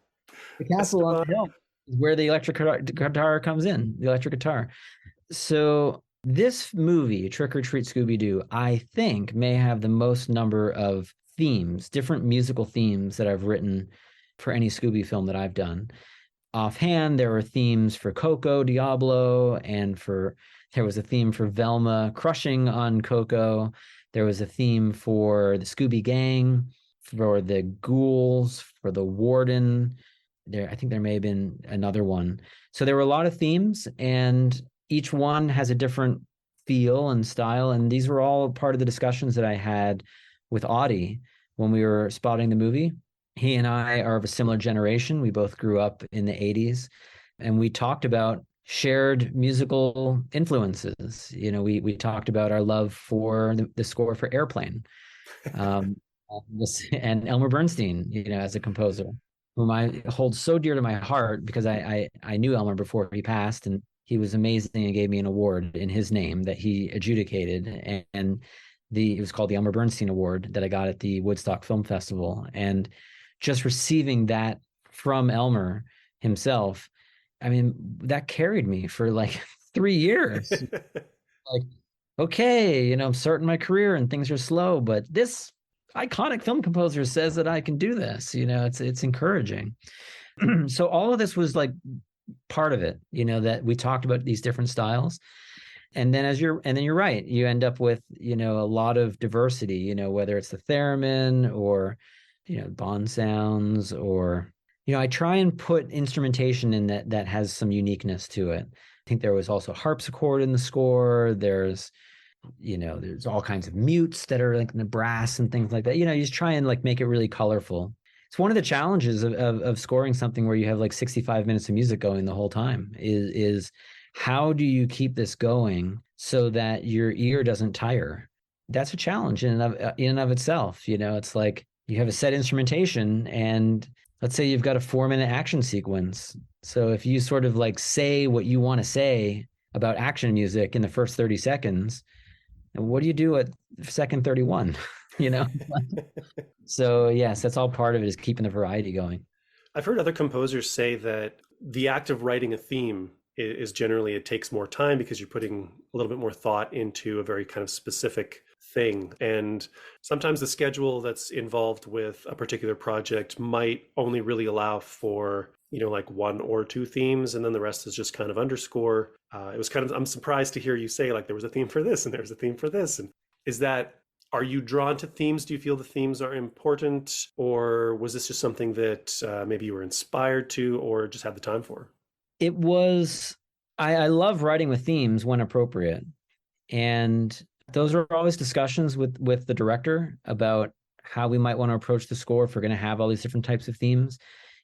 The castle on the hill is where the electric guitar comes in, the electric guitar. So this movie, Trick or Treat Scooby-Doo, I think may have the most number of themes, different musical themes that I've written for any Scooby film that I've done. Offhand, there were themes for Coco Diablo, and there was a theme for Velma crushing on Coco. There was a theme for the Scooby Gang, for the ghouls, for the warden. I think there may have been another one. So there were a lot of themes, and each one has a different feel and style. And these were all part of the discussions that I had with Audie when we were spotting the movie. He and I are of a similar generation. We both grew up in the 80s, and we talked about shared musical influences. We talked about our love for the score for Airplane, and Elmer Bernstein, as a composer. whom I hold so dear to my heart because I knew Elmer before he passed, and he was amazing and gave me an award in his name that he adjudicated. And it was called the Elmer Bernstein Award that I got at the Woodstock Film Festival. And just receiving that from Elmer himself, I mean, that carried me for like 3 years. Like, okay, I'm starting my career and things are slow, but this iconic film composer says that I can do this. It's encouraging. So all of this was like part of it, that we talked about these different styles. And then you're right, you end up with, a lot of diversity, whether it's the theremin or, Bond sounds, or, I try and put instrumentation in that has some uniqueness to it. I think there was also harpsichord in the score. There's all kinds of mutes that are like in the brass and things like that. You just try and like make it really colorful. It's one of the challenges of scoring something where you have like 65 minutes of music going the whole time is how do you keep this going so that your ear doesn't tire? That's a challenge in and of itself. It's like you have a set instrumentation, and let's say you've got a 4-minute action sequence. So if you sort of like say what you want to say about action music in the first 30 seconds, what do you do at second 31? So yes, that's all part of it, is keeping the variety going. I've heard other composers say that the act of writing a theme is generally, it takes more time because you're putting a little bit more thought into a very kind of specific thing. And sometimes the schedule that's involved with a particular project might only really allow for, like 1 or 2 themes, and then the rest is just kind of underscore. I'm surprised to hear you say like there was a theme for this and there's a theme for this. And are you drawn to themes? Do you feel the themes are important, or was this just something that maybe you were inspired to or just had the time for? It was, I love writing with themes when appropriate. And those are always discussions with the director about how we might want to approach the score if we're going to have all these different types of themes.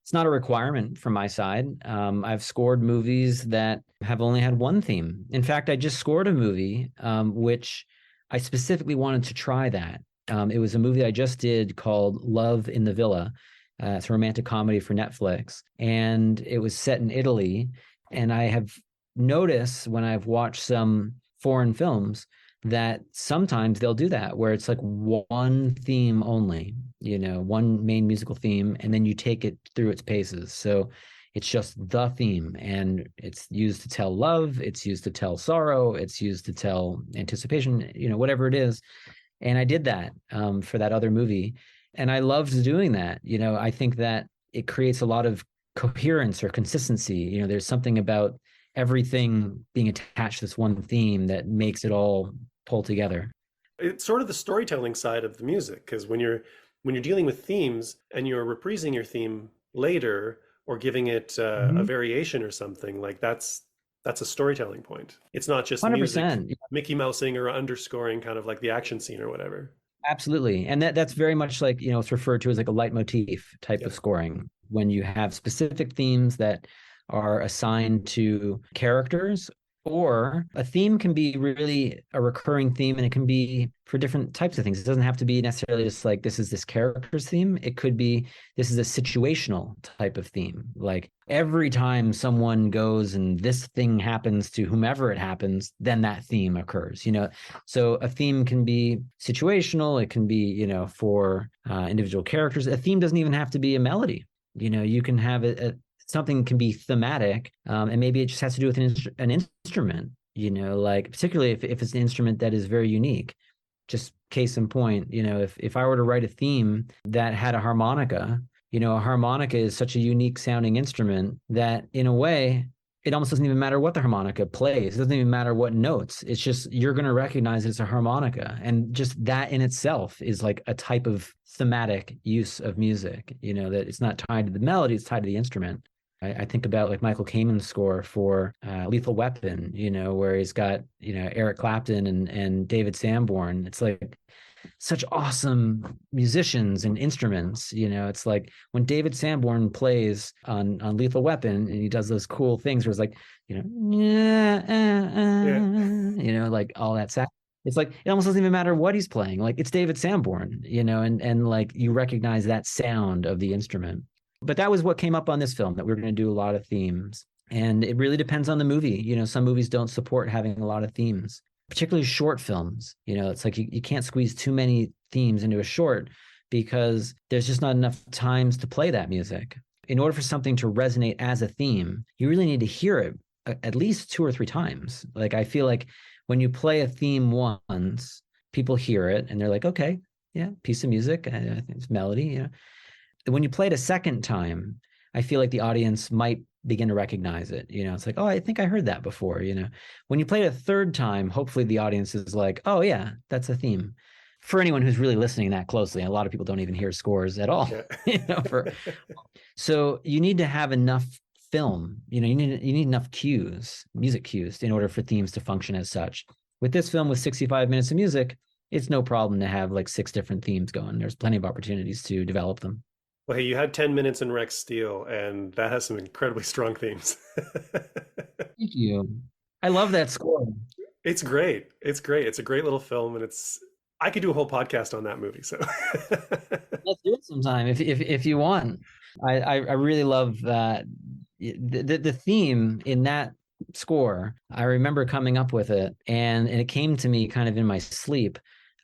It's not a requirement from my side. I've scored movies that have only had one theme. In fact, I just scored a movie, which I specifically wanted to try that. It was a movie I just did called Love in the Villa. It's a romantic comedy for Netflix, and it was set in Italy. And I have noticed when I've watched some foreign films that sometimes they'll do that, where it's like one theme only, one main musical theme, and then you take it through its paces. So it's just the theme, and it's used to tell love, it's used to tell sorrow, it's used to tell anticipation, whatever it is. And I did that for that other movie. And I loved doing that. I think that it creates a lot of coherence or consistency. There's something about everything being attached to this one theme that makes it all pull together. It's sort of the storytelling side of the music, because when you're dealing with themes and you're reprising your theme later or giving it a variation or something, like that's a storytelling point. It's not just 100%. Music, Mickey Mousing or underscoring kind of like the action scene or whatever. Absolutely. And that's very much like, it's referred to as like a leitmotif type of scoring, when you have specific themes that are assigned to characters, or a theme can be really a recurring theme, and it can be for different types of things. It doesn't have to be necessarily just like this is this character's theme. It could be this is a situational type of theme. Like every time someone goes and this thing happens to whomever it happens, then that theme occurs. So a theme can be situational. It can be for individual characters. A theme doesn't even have to be a melody. You can have something can be thematic, and maybe it just has to do with an instrument, like particularly if it's an instrument that is very unique. Just case in point, if I were to write a theme that had a harmonica, a harmonica is such a unique sounding instrument that in a way, it almost doesn't even matter what the harmonica plays. It doesn't even matter what notes. It's just, you're going to recognize it's a harmonica. And just that in itself is like a type of thematic use of music, that it's not tied to the melody, it's tied to the instrument. I think about like Michael Kamen's score for Lethal Weapon, where he's got, Eric Clapton and David Sanborn. It's like such awesome musicians and instruments. It's like when David Sanborn plays on Lethal Weapon and he does those cool things where it's like, like all that sound. It's like, it almost doesn't even matter what he's playing. Like it's David Sanborn, and like you recognize that sound of the instrument. But that was what came up on this film, that we were going to do a lot of themes. And it really depends on the movie. You know, some movies don't support having a lot of themes, particularly short films. You know, it's like you can't squeeze too many themes into a short because there's just not enough times to play that music. In order for something to resonate as a theme, you really need to hear it at least 2 or 3 times. Like, I feel like when you play a theme once, people hear it and they're like, okay, yeah, piece of music, I think it's melody, you know. When you play it a second time, I feel like the audience might begin to recognize it. You know, it's like, oh, I think I heard that before, you know. When you play it a third time, hopefully the audience is like, oh yeah, that's a theme. For anyone who's really listening that closely, a lot of people don't even hear scores at all. You know, so you need to have enough film, you know, you need enough cues, music cues, in order for themes to function as such. With this film with 65 minutes of music, it's no problem to have like 6 different themes going. There's plenty of opportunities to develop them. Well, hey, you had 10 minutes in Rex Steel, and that has some incredibly strong themes. Thank you. I love that score. It's great. It's great. It's a great little film, and I could do a whole podcast on that movie. So Let's do it sometime if you want. I really love that the theme in that score. I remember coming up with it, and it came to me kind of in my sleep.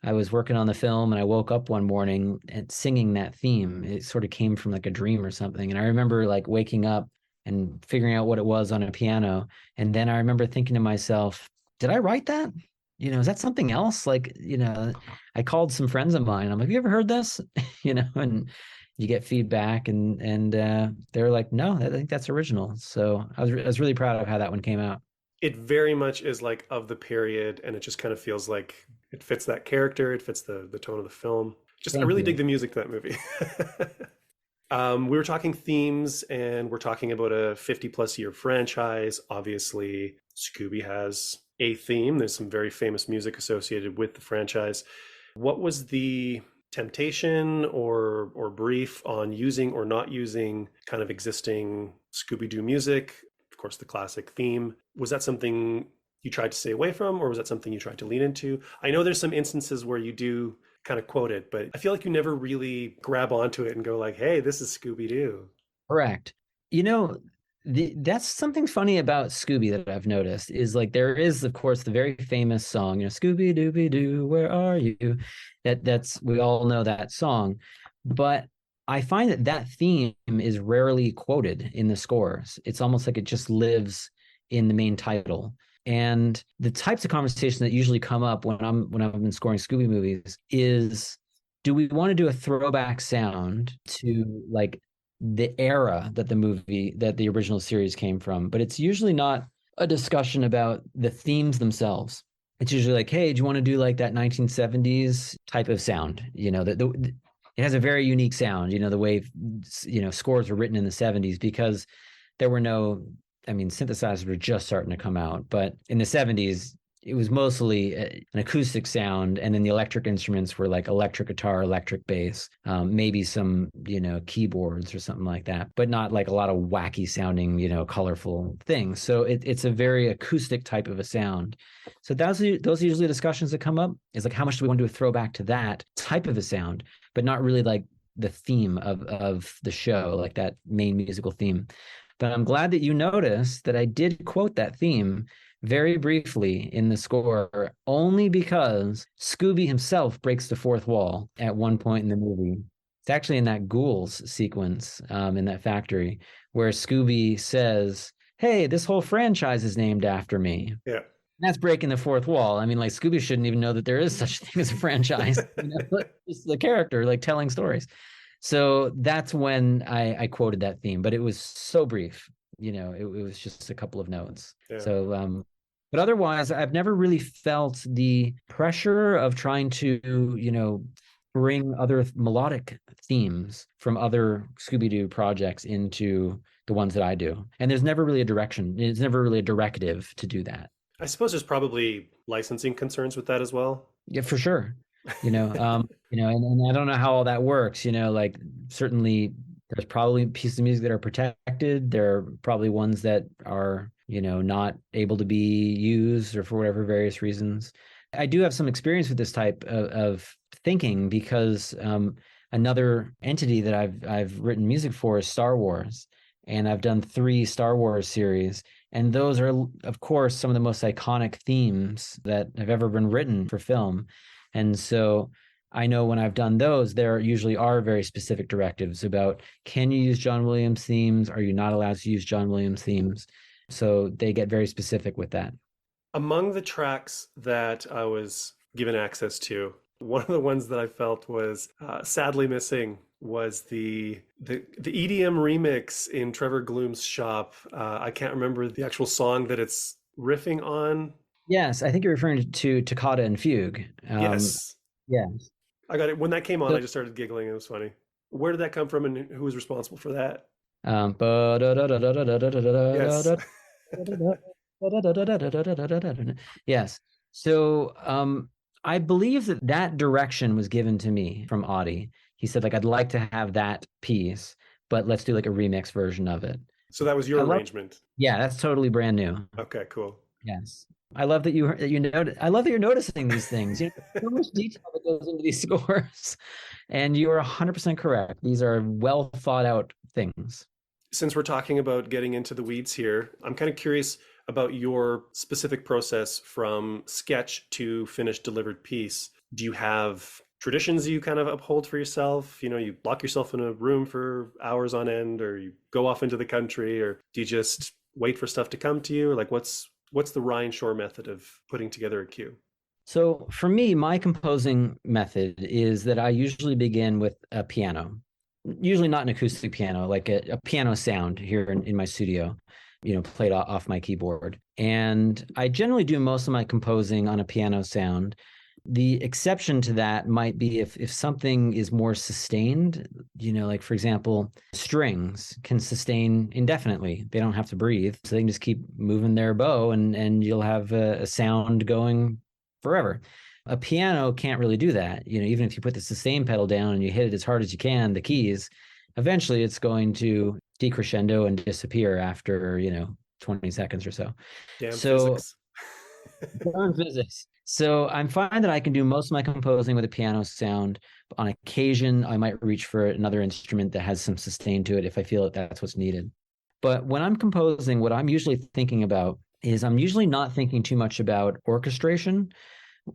I was working on the film and I woke up one morning and singing that theme. It sort of came from like a dream or something. And I remember like waking up and figuring out what it was on a piano. And then I remember thinking to myself, did I write that? You know, is that something else? Like, you know, I called some friends of mine. I'm like, have you ever heard this? You know, and you get feedback and they're like, no, I think that's original. So I was really proud of how that one came out. it very much is like of the period, and it just kind of feels like it fits that character, it fits the tone of the film. Just I really dig the music to that movie. We were talking themes, and we're talking about a 50+ year franchise. Obviously, Scooby has a theme. There's some very famous music associated with the franchise. What was the temptation or brief on using or not using kind of existing Scooby-Doo music? Of course, the classic theme. Was that something you tried to stay away from, or was that something you tried to lean into? I know there's some instances where you do kind of quote it, but I feel like you never really grab onto it and go like, hey, this is Scooby-Doo. Correct. You know, that's something funny about Scooby that I've noticed is like there is, of course, the very famous song, you know, Scooby-Dooby-Doo, where are you? That's we all know that song, but I find that theme is rarely quoted in the scores. It's almost like it just lives in the main title. And the types of conversations that usually come up when I've been scoring Scooby movies is, do we want to do a throwback sound to like the era that the original series came from? But it's usually not a discussion about the themes themselves. It's usually like, hey, do you want to do like that 1970s type of sound? You know, it has a very unique sound, you know, the way, you know, scores were written in the 70s because there were no, I mean, synthesizers were just starting to come out, but in the 70s, it was mostly an acoustic sound. And then the electric instruments were like electric guitar, electric bass, maybe some, you know, keyboards or something like that, but not like a lot of wacky sounding, you know, colorful things. So it's a very acoustic type of a sound. So those are usually discussions that come up is like, how much do we want to do a throwback to that type of a sound, but not really like the theme of the show, like that main musical theme. But I'm glad that you noticed that I did quote that theme very briefly in the score, only because Scooby himself breaks the fourth wall at one point in the movie. It's actually in that ghouls sequence in that factory where Scooby says, hey, this whole franchise is named after me. Yeah. That's breaking the fourth wall. I mean, like Scooby shouldn't even know that there is such a thing as a franchise. You know? It's the character, like telling stories. So that's when I quoted that theme, but it was so brief. You know, it was just a couple of notes. Yeah. So, but otherwise, I've never really felt the pressure of trying to, you know, bring other melodic themes from other Scooby-Doo projects into the ones that I do. And there's never really a direction. It's never really a directive to do that. I suppose there's probably licensing concerns with that as well. Yeah, for sure. You know, you know, and I don't know how all that works, you know, like certainly there's probably pieces of music that are protected. There are probably ones that are, you know, not able to be used or for whatever various reasons. I do have some experience with this type of thinking because Another entity that I've written music for is Star Wars, and I've done 3 Star Wars series, and those are, of course, some of the most iconic themes that have ever been written for film. And so I know when I've done those, there usually are very specific directives about, can you use John Williams themes? Are you not allowed to use John Williams themes? So they get very specific with that. Among the tracks that I was given access to, one of the ones that I felt was sadly missing was the EDM remix in Trevor Gloom's shop. I can't remember the actual song that it's riffing on. Yes, I think you're referring to Toccata and Fugue. Yes. Yeah. I got it. When that came on, So- I just started giggling. It was funny. Where did that come from, and who was responsible for that? Yes. Yes. So I believe that direction was given to me from Audie. He said, like, I'd like to have that piece, but let's do like a remix version of it. So that was your I love- arrangement. Yeah, that's totally brand new. Okay, cool. Yes. I love that you notice. I love that you're noticing these things. You know, so much detail that goes into these scores, and you are 100% correct. These are well thought out things. Since we're talking about getting into the weeds here, I'm kind of curious about your specific process from sketch to finished delivered piece. Do you have traditions you kind of uphold for yourself? You know, you lock yourself in a room for hours on end, or you go off into the country, or do you just wait for stuff to come to you? Like, what's the Ryan Shore method of putting together a cue? So for me, my composing method is that I usually begin with a piano, usually not an acoustic piano, like a piano sound here in my studio, you know, played off my keyboard. And I generally do most of my composing on a piano sound. The exception to that might be if something is more sustained, you know, like, for example, strings can sustain indefinitely. They don't have to breathe. So they can just keep moving their bow and you'll have a sound going forever. A piano can't really do that. You know, even if you put the sustain pedal down and you hit it as hard as you can, the keys, eventually it's going to decrescendo and disappear after, 20 seconds or so. Damn So physics. darn physics. So I'm fine that I can do most of my composing with a piano sound. On occasion, I might reach for another instrument that has some sustain to it if I feel that that's what's needed. But when I'm composing, what I'm usually thinking about is I'm usually not thinking too much about orchestration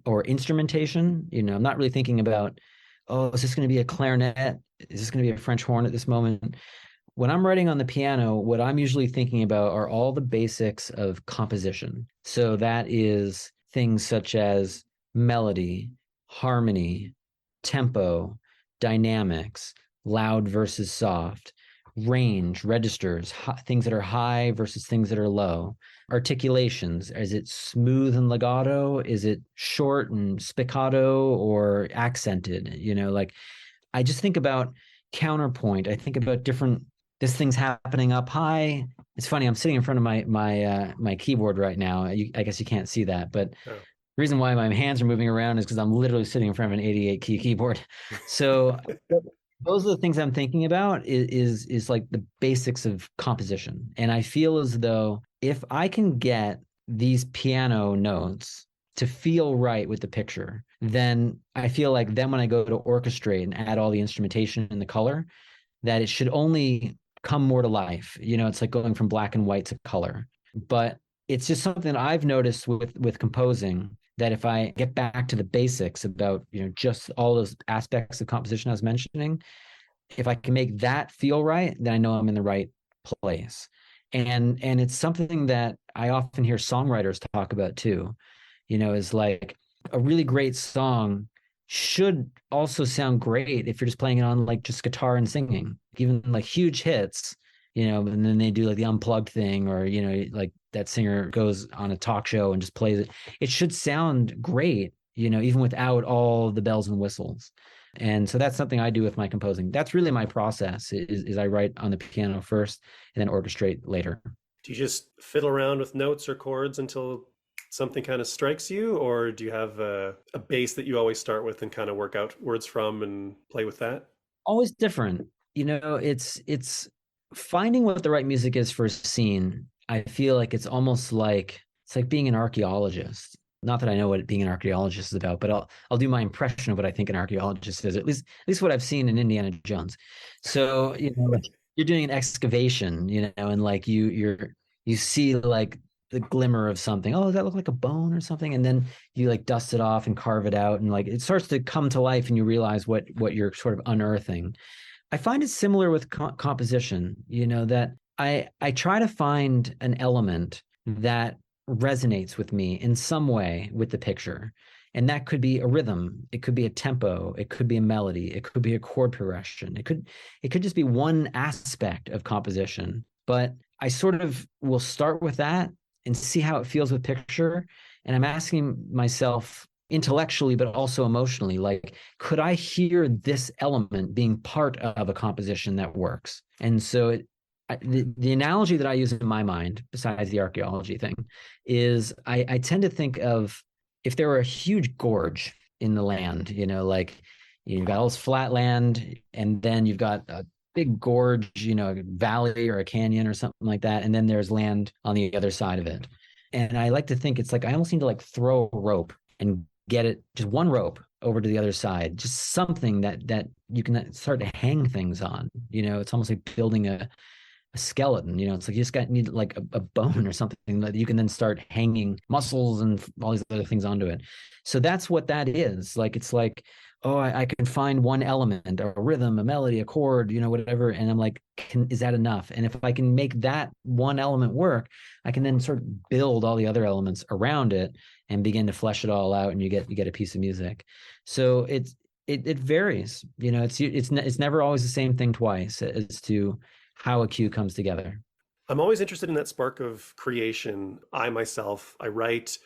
or instrumentation. You know, I'm not really thinking about, oh, is this going to be a clarinet? Is this going to be a French horn at this moment? When I'm writing on the piano, what I'm usually thinking about are all the basics of composition. So that is things such as melody, harmony, tempo, dynamics, loud versus soft, range, registers, things that are high versus things that are low, articulations. Is it smooth and legato? Is it short and spiccato or accented? You know, like, I just think about counterpoint. I think about this thing's happening up high. It's funny, I'm sitting in front of my keyboard right now. I guess you can't see that, but Oh. the reason why my hands are moving around is because I'm literally sitting in front of an 88 key keyboard. So those are the things I'm thinking about is like the basics of composition. And I feel as though if I can get these piano notes to feel right with the picture, then I feel like then when I go to orchestrate and add all the instrumentation and the color, that it should only come more to life. You know, it's like going from black and white to color. But it's just something that I've noticed with composing, that if I get back to the basics about, just all those aspects of composition I was mentioning, if I can make that feel right, then I know I'm in the right place. And it's something that I often hear songwriters talk about too, is like a really great song should also sound great if you're just playing it on like just guitar and singing, even like huge hits, and then they do like the unplugged thing, or, like that singer goes on a talk show and just plays it. It should sound great, even without all the bells and whistles. And so that's something I do with my composing. That's really my process is I write on the piano first and then orchestrate later. Do you just fiddle around with notes or chords until something kind of strikes you, or do you have a base that you always start with and kind of work out words from and play with that? Always different. It's finding what the right music is for a scene. I feel like it's like being an archaeologist. Not that I know what being an archaeologist is about, but I'll do my impression of what I think an archaeologist is, at least what I've seen in Indiana Jones. So, like, you're doing an excavation, and like you see like the glimmer of something. Oh, does that look like a bone or something? And then you like dust it off and carve it out, and like it starts to come to life, and you realize what you're sort of unearthing. I find it similar with composition, that I try to find an element that resonates with me in some way with the picture. And that could be a rhythm, it could be a tempo, it could be a melody, it could be a chord progression. It could just be one aspect of composition. But I sort of will start with that and see how it feels with picture. And I'm asking myself intellectually, but also emotionally, like, could I hear this element being part of a composition that works? And so the analogy that I use in my mind, besides the archaeology thing, is I tend to think of if there were a huge gorge in the land, like you've got all this flat land, and then you've got a big gorge, a valley or a canyon or something like that, and then there's land on the other side of it. And I like to think it's like I almost need to like throw a rope and get it, just one rope over to the other side, just something that you can start to hang things on. It's almost like building a skeleton. It's like you just need like a bone or something that you can then start hanging muscles and all these other things onto it. So that's what that is. Like, it's like, oh, I can find one element, a rhythm, a melody, a chord, whatever, and I'm like, is that enough? And if I can make that one element work, I can then sort of build all the other elements around it and begin to flesh it all out, and you get a piece of music. So it varies. It's never always the same thing twice as to how a cue comes together. I'm always interested in that spark of creation. I write.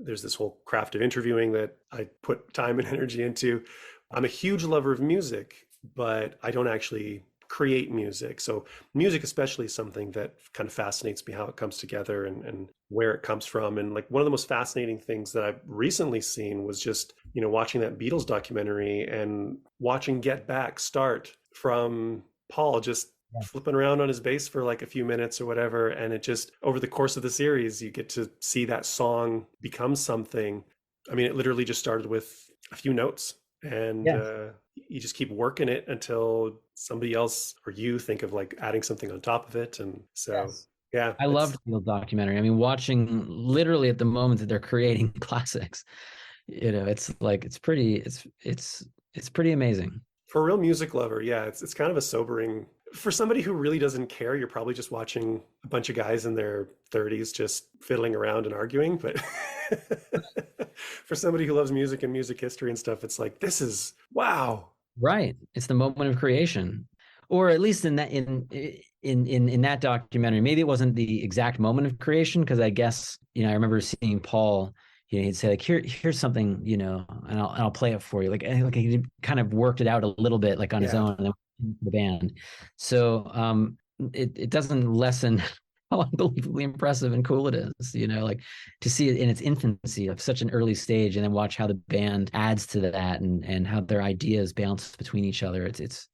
There's this whole craft of interviewing that I put time and energy into. I'm a huge lover of music, but I don't actually create music. So music especially is something that kind of fascinates me, how it comes together and where it comes from. And like one of the most fascinating things that I've recently seen was just, watching that Beatles documentary and watching Get Back start from Paul just flipping around on his bass for like a few minutes or whatever. And it just, over the course of the series, you get to see that song become something. I mean, it literally just started with a few notes, and you just keep working it until somebody else or you think of like adding something on top of it. And so, I loved the documentary. I mean, watching literally at the moment that they're creating classics, it's like, it's pretty amazing. For a real music lover, it's kind of a sobering. For somebody who really doesn't care, you're probably just watching a bunch of guys in their 30s just fiddling around and arguing. But for somebody who loves music and music history and stuff, it's like, this is wow. Right. It's the moment of creation. Or at least in that documentary, maybe it wasn't the exact moment of creation, because I guess, I remember seeing Paul, he'd say like, here's something, and I'll play it for you. Like he kind of worked it out a little bit, like on his own, and then the band. So it doesn't lessen how unbelievably impressive and cool it is, like to see it in its infancy of such an early stage, and then watch how the band adds to that and how their ideas bounce between each other. It's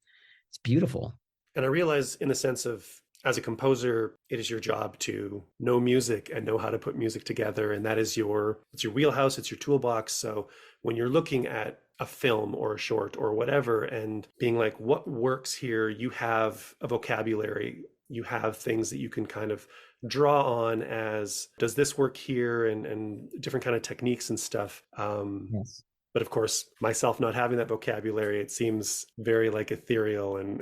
beautiful. And I realize, in the sense of, as a composer, it is your job to know music and know how to put music together. And that is it's your wheelhouse, it's your toolbox. So when you're looking at a film or a short or whatever, and being like, what works here, you have a vocabulary, you have things that you can kind of draw on as, does this work here, and different kind of techniques and stuff. Yes. But of course, myself not having that vocabulary, it seems very like ethereal and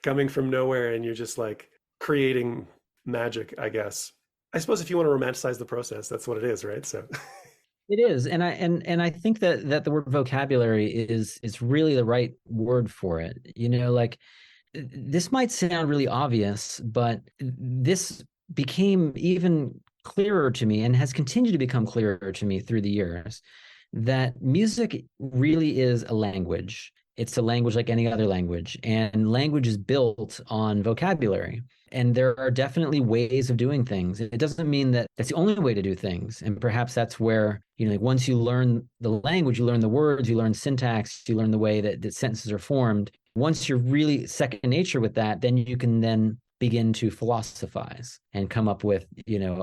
coming from nowhere, and you're just like creating magic, I guess. I suppose if you want to romanticize the process, that's what it is, right? So it is. And I think that the word vocabulary is really the right word for it. Like, this might sound really obvious, but this became even clearer to me, and has continued to become clearer to me through the years, that music really is a language. It's a language like any other language, and language is built on vocabulary. And there are definitely ways of doing things. It doesn't mean that that's the only way to do things. And perhaps that's where, like once you learn the language, you learn the words, you learn syntax, you learn the way that sentences are formed. Once you're really second nature with that, then you can then begin to philosophize and come up with,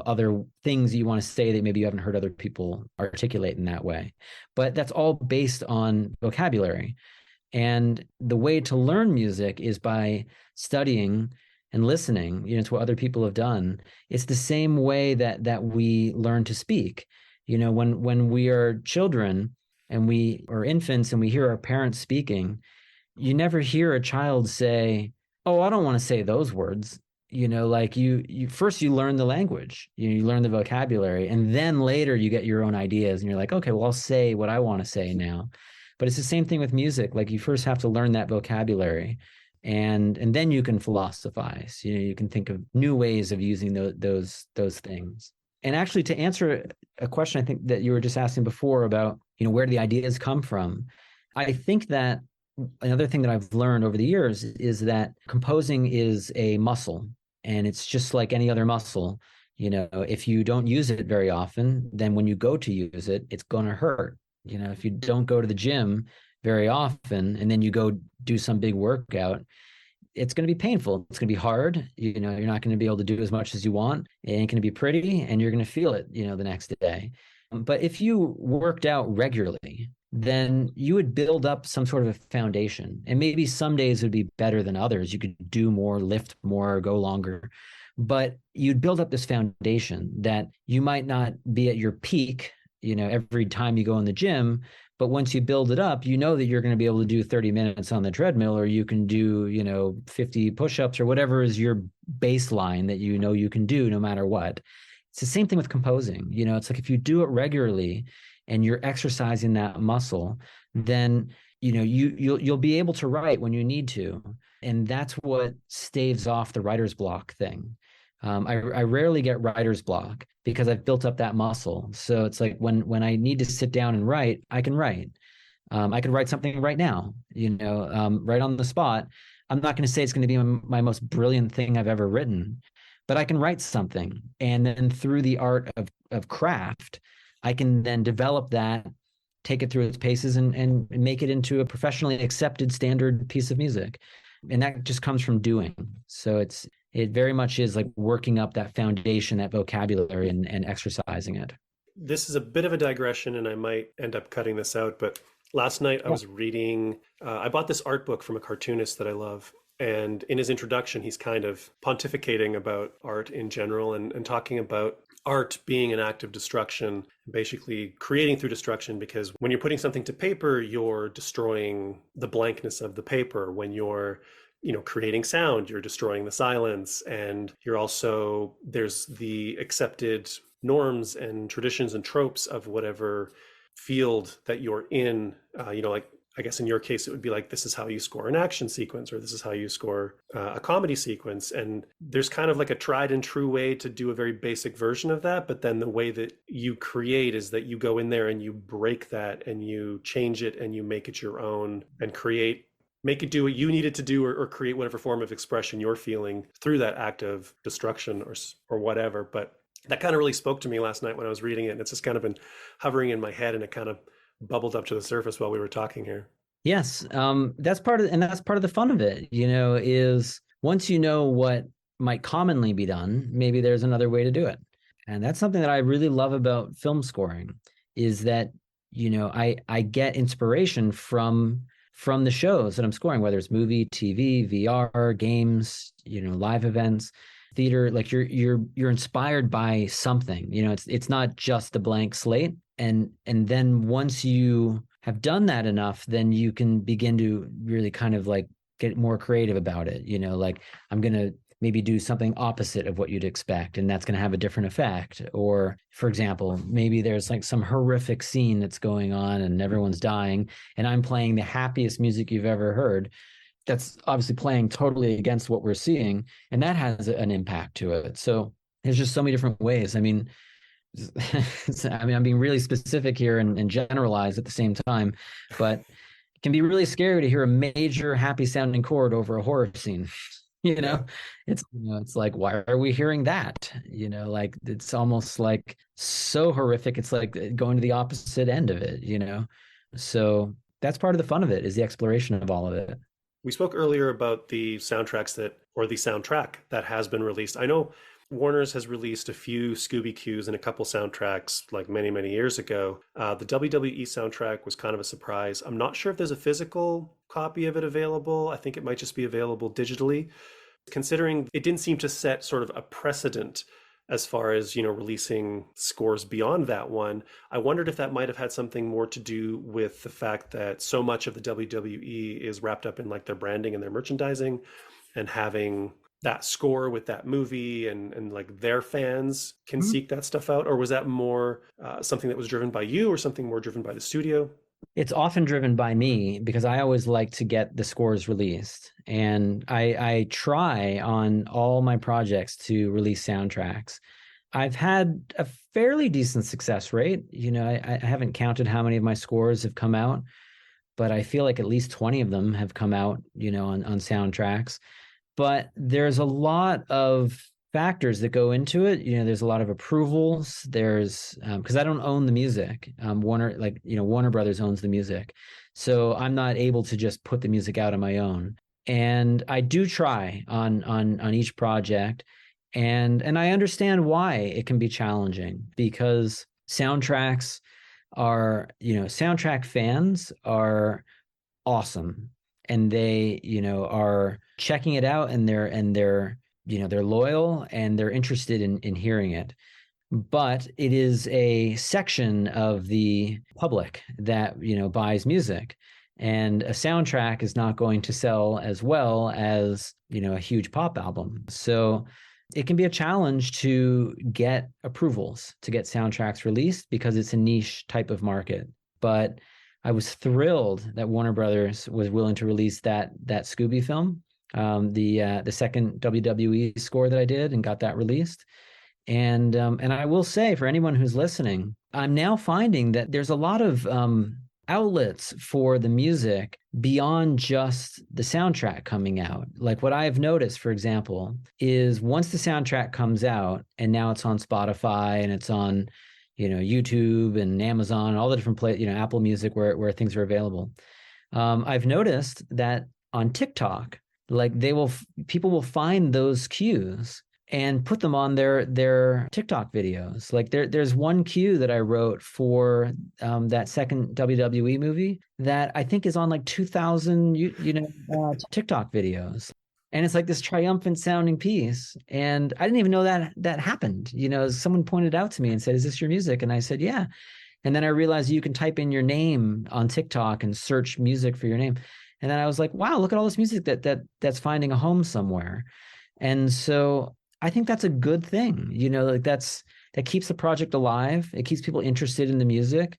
other things you want to say that maybe you haven't heard other people articulate in that way. But that's all based on vocabulary. And the way to learn music is by studying and listening, to what other people have done. It's the same way that we learn to speak. When we are children and we are infants and we hear our parents speaking, you never hear a child say, "Oh, I don't want to say those words." Like you first you learn the language, you learn the vocabulary, and then later you get your own ideas and you're like, okay, well, I'll say what I want to say now. But it's the same thing with music. Like you first have to learn that vocabulary, and then you can philosophize. You can think of new ways of using those things. And actually, to answer a question I think that you were just asking before about, where do the ideas come from? I think that another thing that I've learned over the years is that composing is a muscle, and it's just like any other muscle. If you don't use it very often, then when you go to use it, it's going to hurt. If you don't go to the gym very often and then you go do some big workout, it's going to be painful. It's going to be hard. You're not going to be able to do as much as you want. It ain't going to be pretty, and you're going to feel it, the next day. But if you worked out regularly, then you would build up some sort of a foundation. And maybe some days would be better than others. You could do more, lift more, go longer. But you'd build up this foundation that you might not be at your peak, every time you go in the gym. But once you build it up, that you're going to be able to do 30 minutes on the treadmill, or you can do, 50 push-ups or whatever is your baseline that you can do no matter what. It's the same thing with composing. It's like if you do it regularly and you're exercising that muscle, then you'll be able to write when you need to. And that's what staves off the writer's block thing. I rarely get writer's block because I've built up that muscle. So it's like when I need to sit down and write, I can write. I could write something right now, right on the spot. I'm not going to say it's going to be my most brilliant thing I've ever written, but I can write something. And then through the art of craft, I can then develop that, take it through its paces, and make it into a professionally accepted standard piece of music. And that just comes from doing. So it very much is like working up that foundation, that vocabulary, and exercising it. This is a bit of a digression, and I might end up cutting this out, but last night I was reading, I bought this art book from a cartoonist that I love. And in his introduction, he's kind of pontificating about art in general and talking about art being an act of destruction, basically creating through destruction, because when you're putting something to paper, you're destroying the blankness of the paper. When you're creating sound, you're destroying the silence. And you're also, there's the accepted norms and traditions and tropes of whatever field that you're in. Like, I guess in your case, it would be like, this is how you score an action sequence, or this is how you score a comedy sequence. And there's kind of like a tried and true way to do a very basic version of that. But then the way that you create is that you go in there and you break that and you change it and you make it your own and make it do what you need it to do, or create whatever form of expression you're feeling through that act of destruction or whatever. But that kind of really spoke to me last night when I was reading it. And it's just kind of been hovering in my head, and it kind of bubbled up to the surface while we were talking here. Yes. That's part of the fun of it, is once you know what might commonly be done, maybe there's another way to do it. And that's something that I really love about film scoring, is that, I get inspiration from the shows that I'm scoring, whether it's movie, TV, VR, games, live events, theater. Like you're inspired by something. It's not just a blank slate. And then once you have done that enough, then you can begin to really kind of like get more creative about it. Like I'm going to maybe do something opposite of what you'd expect, and that's going to have a different effect. Or, for example, maybe there's like some horrific scene that's going on and everyone's dying, and I'm playing the happiest music you've ever heard. That's obviously playing totally against what we're seeing, and that has an impact to it. So there's just so many different ways. I mean, I'm being really specific here and generalized at the same time, but it can be really scary to hear a major happy sounding chord over a horror scene. It's like, why are we hearing that? Like it's almost like so horrific. It's like going to the opposite end of it, So that's part of the fun of it, is the exploration of all of it. We spoke earlier about the soundtracks that or the soundtrack that has been released. I know Warner's has released a few Scooby-Cues and a couple soundtracks like many, many years ago. The WWE soundtrack was kind of a surprise. I'm not sure if there's a physical copy of it available. I think it might just be available digitally. Considering it didn't seem to set sort of a precedent as far as, releasing scores beyond that one, I wondered if that might have had something more to do with the fact that so much of the WWE is wrapped up in like their branding and their merchandising, and having that score with that movie and like their fans can seek that stuff out. Or was that more something that was driven by you, or something more driven by the studio? It's often driven by me because I always like to get the scores released. And I try on all my projects to release soundtracks. I've had a fairly decent success rate. I haven't counted how many of my scores have come out, but I feel like at least 20 of them have come out, on soundtracks. But there's a lot of factors that go into it. There's a lot of approvals. There's because I don't own the music. Warner Brothers owns the music, so I'm not able to just put the music out on my own. And I do try on each project, and I understand why it can be challenging, because soundtrack fans are awesome, and they are checking it out, and they're loyal, and they're interested in hearing it. But it is a section of the public that, buys music, and a soundtrack is not going to sell as well as, a huge pop album. So it can be a challenge to get approvals to get soundtracks released, because it's a niche type of market. But I was thrilled that Warner Brothers was willing to release that Scooby film, the second WWE score that I did, and got that released. And I will say, for anyone who's listening, I'm now finding that there's a lot of outlets for the music beyond just the soundtrack coming out. Like what I've noticed, for example, is once the soundtrack comes out, and now it's on Spotify, and it's on YouTube and Amazon, all the different places, Apple Music, where things are available. I've noticed that on TikTok, like people will find those cues and put them on their TikTok videos. Like there's one cue that I wrote for that second WWE movie that I think is on like 2,000 TikTok videos. And it's like this triumphant sounding piece. And I didn't even know that happened. Someone pointed out to me and said, "Is this your music?" And I said, "Yeah." And then I realized you can type in your name on TikTok and search music for your name. And then I was like, wow, look at all this music that's finding a home somewhere. And so I think that's a good thing. That keeps the project alive. It keeps people interested in the music.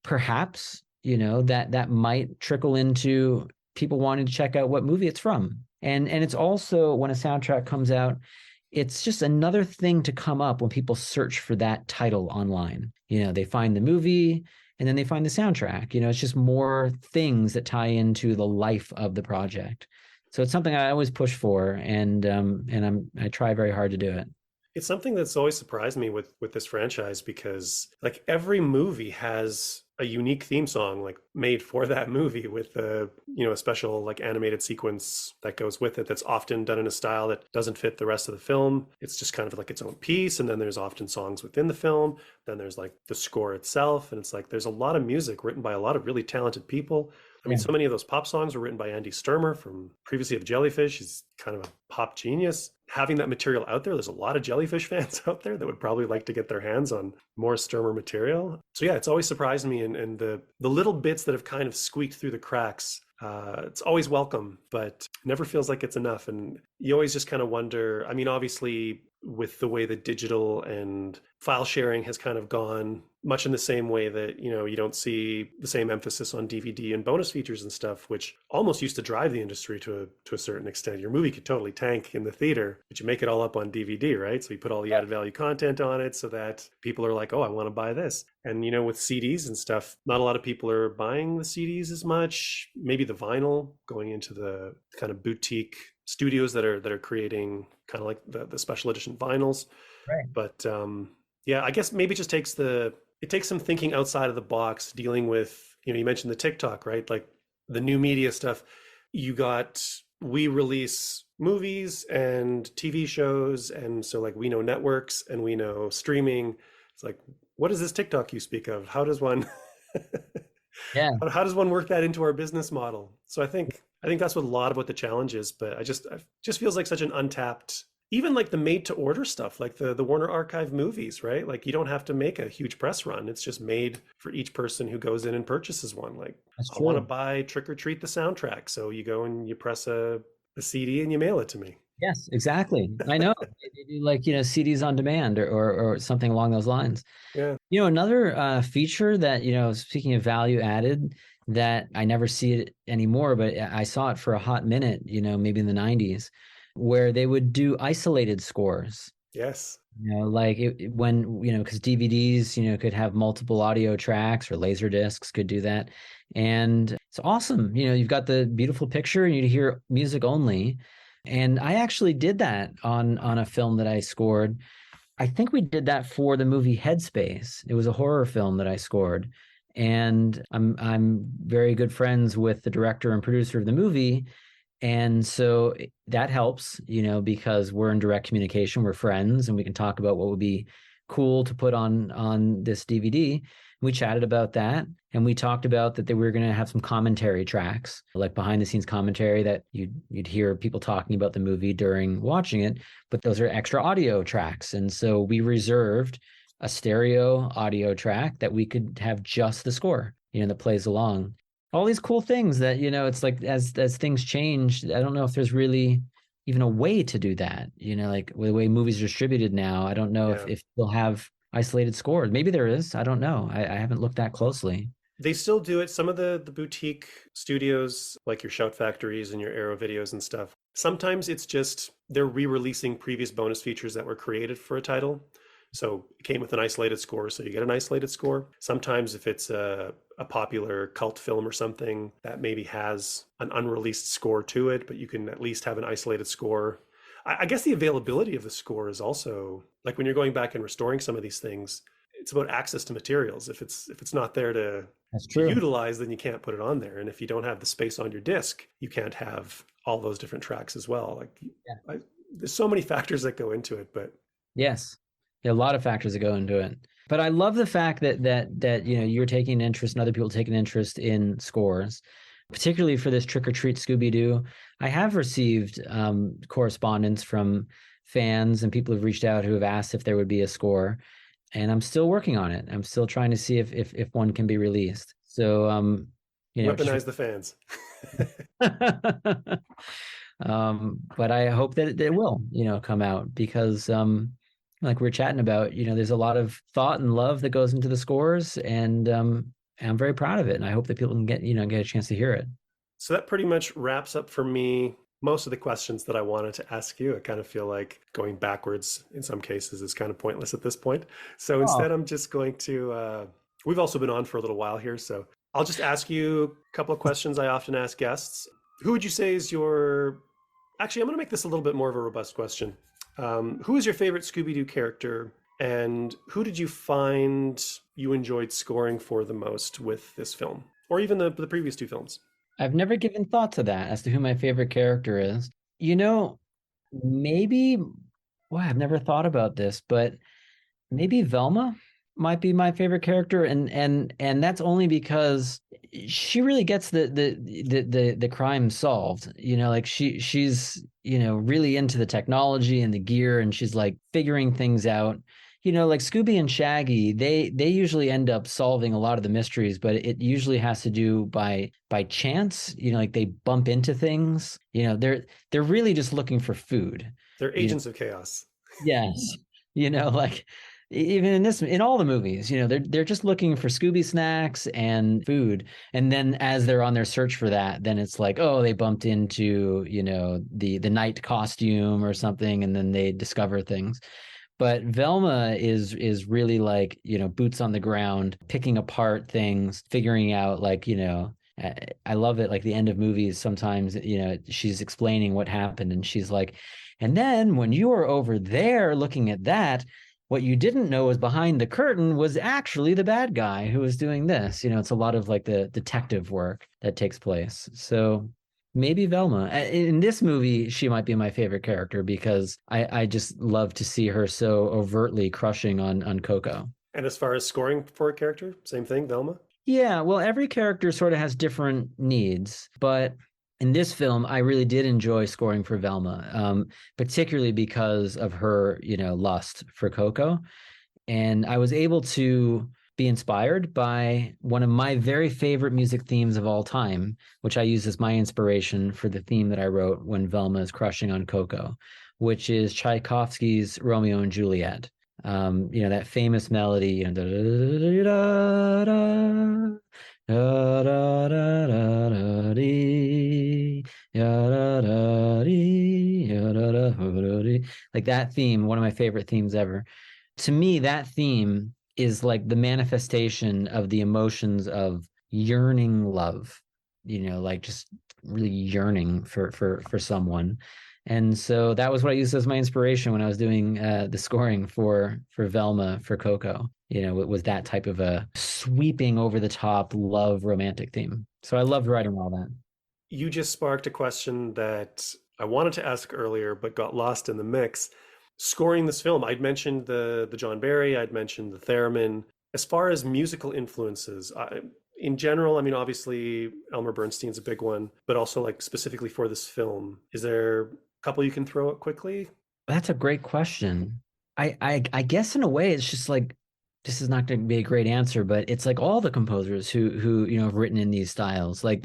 Perhaps, that might trickle into people wanting to check out what movie it's from. And it's also, when a soundtrack comes out, it's just another thing to come up when people search for that title online. They find the movie, and then they find the soundtrack. It's just more things that tie into the life of the project. So it's something I always push for, and I try very hard to do it. It's something that's always surprised me with this franchise, because like every movie has a unique theme song like made for that movie, with a special like animated sequence that goes with it, that's often done in a style that doesn't fit the rest of the film. It's just kind of like its own piece. And then there's often songs within the film. Then there's like the score itself. And it's like there's a lot of music written by a lot of really talented people. I mean, so many of those pop songs were written by Andy Sturmer, from previously of Jellyfish. He's kind of a pop genius. Having that material out there's a lot of Jellyfish fans out there that would probably like to get their hands on more Sturmer material. So yeah, it's always surprised me, and the little bits that have kind of squeaked through the cracks, it's always welcome, but never feels like it's enough. And you always just kind of wonder, I mean, obviously with the way that digital and file sharing has kind of gone, much in the same way that, you don't see the same emphasis on DVD and bonus features and stuff, which almost used to drive the industry to a certain extent. Your movie could totally tank in the theater, but you make it all up on DVD, right? So you put all the added value content on it so that people are like, oh, I want to buy this. And, with CDs and stuff, not a lot of people are buying the CDs as much. Maybe the vinyl, going into the kind of boutique studios that are creating kind of like the special edition vinyls. Right. But yeah, I guess maybe it just takes some thinking outside of the box, dealing with, you mentioned the TikTok, right? Like the new media stuff. We release, movies and TV shows, and so like we know networks and we know streaming. It's like, what is this TikTok you speak of? How does one Yeah. how does one work that into our business model? So I think that's what a lot about the challenge is, but it just feels like such an untapped, even like the made to order stuff, like the Warner Archive movies, right? Like you don't have to make a huge press run. It's just made for each person who goes in and purchases one. Like, That's I want to true. buy Trick or Treat the soundtrack. So you go and you press a CD and you mail it to me. Yes, exactly. I know. They do like, CDs on demand or something along those lines. Yeah. Another feature that, speaking of value added, that I never see it anymore, but I saw it for a hot minute, maybe in the 90s, where they would do isolated scores. Yes. Like when, because DVDs, could have multiple audio tracks, or laser discs could do that. And it's awesome. You've got the beautiful picture and you hear music only. And I actually did that on a film that I scored. I think we did that for the movie Headspace. It was a horror film that I scored. And I'm very good friends with the director and producer of the movie. And so that helps, because we're in direct communication, we're friends, and we can talk about what would be cool to put on this DVD. We chatted about that, and we talked about that we were going to have some commentary tracks, like behind the scenes commentary that you'd hear people talking about the movie during watching it, but those are extra audio tracks. And so we reserved a stereo audio track that we could have just the score, that plays along. All these cool things that, it's like as things change, I don't know if there's really even a way to do that, like with the way movies are distributed now. I don't know if they'll have isolated scores. Maybe there is. I don't know. I haven't looked that closely. They still do it. Some of the boutique studios, like your Shout Factories and your Arrow Videos and stuff, sometimes it's just they're re-releasing previous bonus features that were created for a title. So it came with an isolated score, so you get an isolated score. Sometimes if it's a popular cult film or something that maybe has an unreleased score to it, but you can at least have an isolated score. I guess the availability of the score is also, like when you're going back and restoring some of these things, it's about access to materials. If it's not there to utilize, then you can't put it on there. And if you don't have the space on your disc, you can't have all those different tracks as well. There's so many factors that go into it, but yes. A lot of factors that go into it. But I love the fact that you're taking an interest and other people take an interest in scores, particularly for this Trick or Treat Scooby-Doo. I have received correspondence from fans and people who've reached out who have asked if there would be a score, and I'm still working on it. I'm still trying to see if one can be released. So weaponize the fans. But I hope that it will, come out, because like we were chatting about, there's a lot of thought and love that goes into the scores, and I'm very proud of it. And I hope that people can get a chance to hear it. So that pretty much wraps up for me most of the questions that I wanted to ask you. I kind of feel like going backwards in some cases is kind of pointless at this point. So instead, I'm just going to, we've also been on for a little while here. So I'll just ask you a couple of questions I often ask guests. Who would you say is actually, I'm going to make this a little bit more of a robust question. Who is your favorite Scooby-Doo character, and who did you find you enjoyed scoring for the most with this film, or even the previous two films? I've never given thought to that as to who my favorite character is. Maybe, well, I've never thought about this, but maybe Velma might be my favorite character, and that's only because she really gets the crime solved. Like she's really into the technology and the gear, and she's like figuring things out. Like Scooby and Shaggy, they usually end up solving a lot of the mysteries, but it usually has to do by chance. Like they bump into things. They're really just looking for food. They're agents of chaos. Yes. Like even in all the movies, they're just looking for Scooby snacks and food. And then as they're on their search for that, then it's like, oh, they bumped into, the night costume or something, and then they discover things. But Velma is really like, boots on the ground, picking apart things, figuring out like, I love it. Like the end of movies, sometimes, she's explaining what happened, and she's like, and then when you were over there looking at that, what you didn't know was behind the curtain was actually the bad guy who was doing this. It's a lot of like the detective work that takes place. So maybe Velma. In this movie, she might be my favorite character because I just love to see her so overtly crushing on Coco. And as far as scoring for a character, same thing, Velma? Yeah, well, every character sort of has different needs, but in this film, I really did enjoy scoring for Velma, particularly because of her, lust for Coco. And I was able to be inspired by one of my very favorite music themes of all time, which I use as my inspiration for the theme that I wrote when Velma is crushing on Coco, which is Tchaikovsky's Romeo and Juliet. That famous melody, like that theme, one of my favorite themes ever. To me, that theme is like the manifestation of the emotions of yearning love, like just really yearning for someone. And so that was what I used as my inspiration when I was doing the scoring for Velma for Coco. It was that type of a sweeping over the top love romantic theme. So I loved writing all that. You just sparked a question that I wanted to ask earlier, but got lost in the mix. Scoring this film, I'd mentioned the John Barry, I'd mentioned the theremin. As far as musical influences, in general, I mean, obviously Elmer Bernstein's a big one, but also like specifically for this film, is there a couple you can throw out quickly? That's a great question. I guess in a way it's just like this is not going to be a great answer, but it's like all the composers who have written in these styles. Like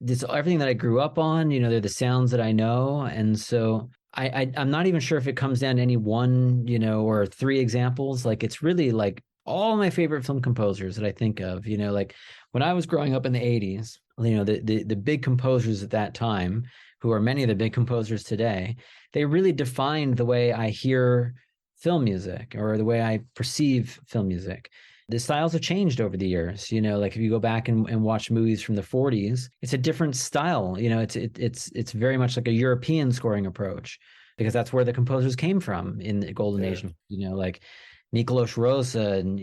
this everything that I grew up on, they're the sounds that I know. And so I'm not even sure if it comes down to any one, or three examples. Like it's really like all my favorite film composers that I think of, like when I was growing up in the 80s, the big composers at that time, who are many of the big composers today, they really defined the way I hear film music or the way I perceive film music. The styles have changed over the years, like if you go back and watch movies from the 40s, it's a different style. It's very much like a European scoring approach because that's where the composers came from in the golden age, like Miklos Rosa and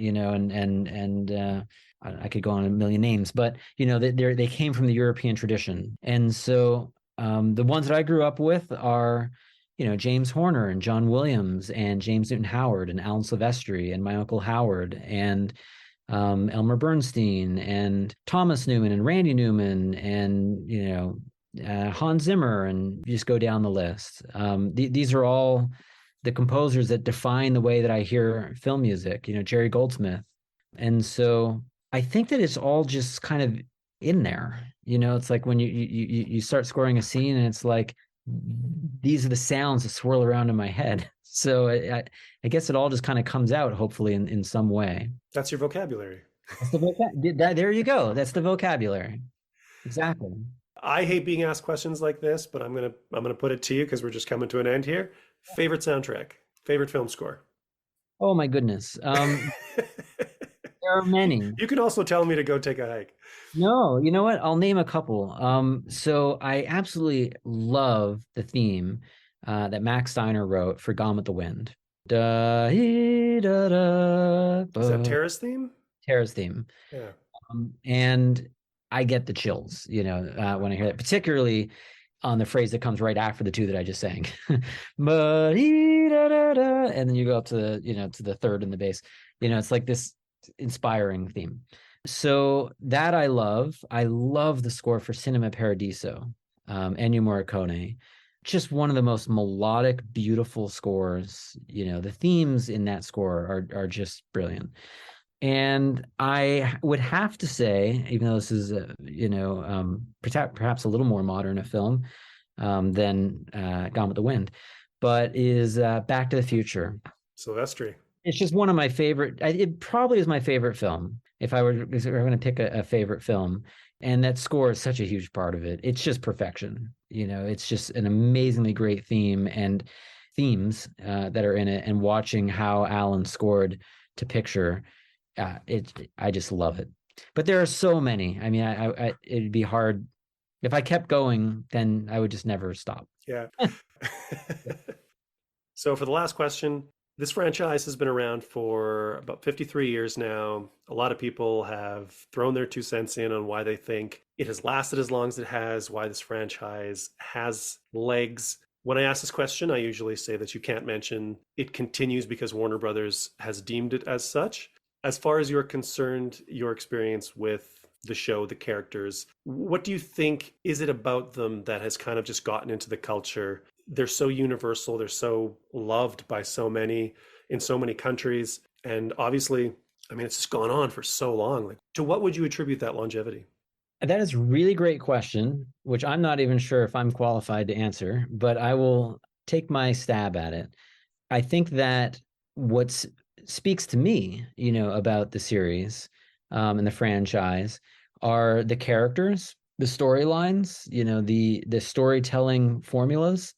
I could go on a million names, but they came from the European tradition. And so the ones that I grew up with are James Horner and John Williams and James Newton Howard and Alan Silvestri and my Uncle Howard and Elmer Bernstein and Thomas Newman and Randy Newman and Hans Zimmer, and you just go down the list. These are all the composers that define the way that I hear film music. Jerry Goldsmith, and so I think that it's all just kind of in there. It's like when you start scoring a scene and it's like, these are the sounds that swirl around in my head. So I guess it all just kind of comes out, hopefully, in some way. That's your vocabulary. That's the there you go. That's the vocabulary. Exactly. I hate being asked questions like this, but I'm gonna put it to you because we're just coming to an end here. Favorite soundtrack, favorite film score. Oh my goodness. There are many. You can also tell me to go take a hike. No, you know what? I'll name a couple. So I absolutely love the theme that Max Steiner wrote for Gone with the Wind. Da, hee, da, da, Is that ba. Terrace theme? Terrace theme. Yeah. And I get the chills, when I hear that, particularly on the phrase that comes right after the two that I just sang. But and then you go up to the, to the third and the bass. It's like this inspiring theme. So that I love. I love the score for Cinema Paradiso, Ennio Morricone. Just one of the most melodic, beautiful scores. The themes in that score are just brilliant. And I would have to say, even though this is, perhaps a little more modern a film than Gone with the Wind, but is Back to the Future. Silvestri. It's just one of my favorite. It probably is my favorite film. If I were going to pick a favorite film, and that score is such a huge part of it. It's just perfection. It's just an amazingly great theme and themes that are in it. And watching how Alan scored to picture, I just love it. But there are so many. I mean, it'd be hard if I kept going. Then I would just never stop. Yeah. So for the last question, This franchise has been around for about 53 years now. A lot of people have thrown their 2 cents in on why they think it has lasted as long as it has, why this franchise has legs. When I ask this question, I usually say that you can't mention it continues because Warner Brothers has deemed it as such. As far as you're concerned, your experience with the show, the characters, what do you think is it about them that has kind of just gotten into the culture? They're so universal, they're so loved by so many in so many countries. And obviously, I mean, it's just gone on for so long. Like, to what would you attribute that longevity? That is a really great question, which I'm not even sure if I'm qualified to answer, but I will take my stab at it. I think that what speaks to me, about the series and the franchise are the characters, the storylines, the storytelling formulas,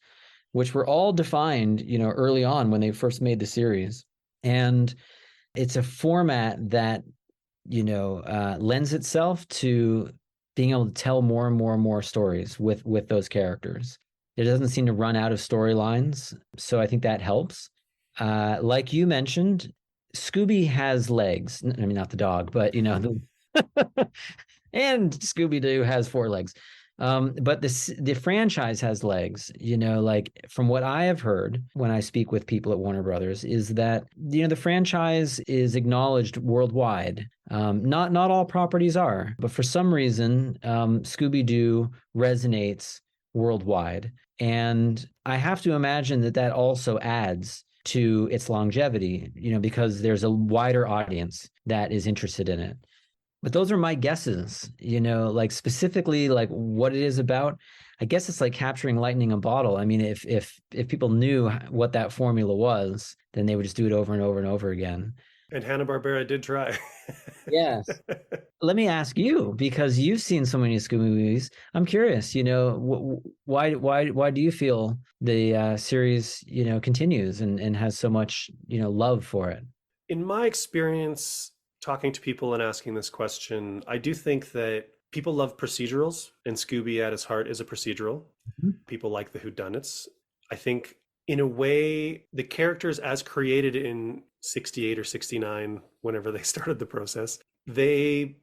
which were all defined, early on when they first made the series. And it's a format that, lends itself to being able to tell more and more and more stories with those characters. It doesn't seem to run out of storylines, so I think that helps. Like you mentioned, Scooby has legs. I mean, not the dog, but and Scooby-Doo has 4 legs. But the franchise has legs, like from what I have heard when I speak with people at Warner Brothers is that, the franchise is acknowledged worldwide. Not all properties are, but for some reason, Scooby-Doo resonates worldwide. And I have to imagine that also adds to its longevity, because there's a wider audience that is interested in it. But those are my guesses, like specifically like what it is about. I guess it's like capturing lightning in a bottle. I mean, if people knew what that formula was, then they would just do it over and over and over again. And Hanna-Barbera did try. Yes. Let me ask you, because you've seen so many Scooby movies. I'm curious, why do you feel the series, continues and has so much, love for it? In my experience, talking to people and asking this question, I do think that people love procedurals, and Scooby at its heart is a procedural. Mm-hmm. People like the whodunits. I think in a way, the characters as created in 68 or 69, whenever they started the process, they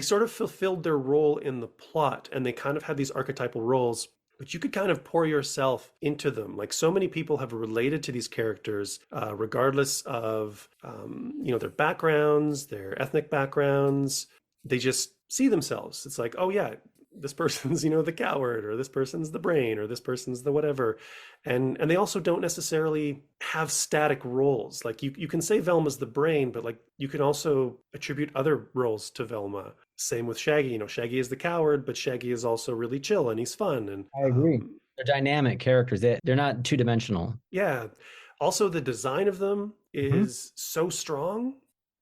sort of fulfilled their role in the plot, and they kind of had these archetypal roles, but you could kind of pour yourself into them. Like, so many people have related to these characters, regardless of, their backgrounds, their ethnic backgrounds. They just see themselves. It's like, oh yeah, this person's, the coward, or this person's the brain, or this person's the whatever. And they also don't necessarily have static roles. Like you can say Velma's the brain, but like you can also attribute other roles to Velma. Same with Shaggy. Shaggy is the coward, but Shaggy is also really chill and he's fun. And I agree. They're dynamic characters. They're not two-dimensional. Yeah. Also, the design of them is so strong.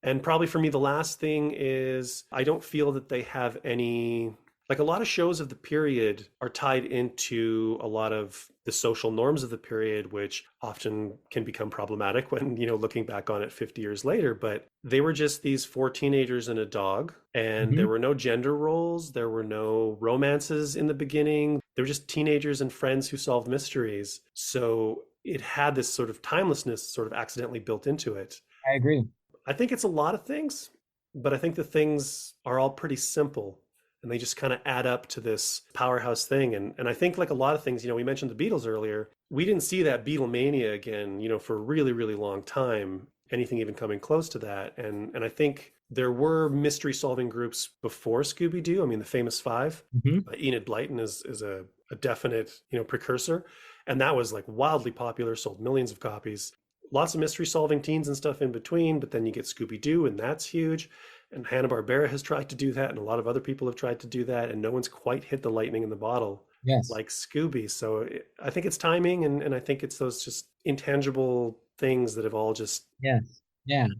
And probably for me, the last thing is I don't feel that they have any, like, a lot of shows of the period are tied into a lot of the social norms of the period, which often can become problematic when, looking back on it 50 years later. But they were just these 4 teenagers and a dog, and there were no gender roles. There were no romances in the beginning. They were just teenagers and friends who solved mysteries. So it had this sort of timelessness sort of accidentally built into it. I agree. I think it's a lot of things, but I think the things are all pretty simple. And they just kind of add up to this powerhouse thing. And I think, like a lot of things, we mentioned the Beatles earlier. We didn't see that Beatlemania again, for a really, really long time, anything even coming close to that. And I think there were mystery solving groups before Scooby-Doo. I mean, the Famous Five, Enid Blyton is a definite, precursor. And that was like wildly popular, sold millions of copies. Lots of mystery solving teens and stuff in between. But then you get Scooby-Doo, and that's huge. And Hanna-Barbera has tried to do that, and a lot of other people have tried to do that, and no one's quite hit the lightning in the bottle like Scooby. So I think it's timing, and I think it's those just intangible things that have all just... Yeah.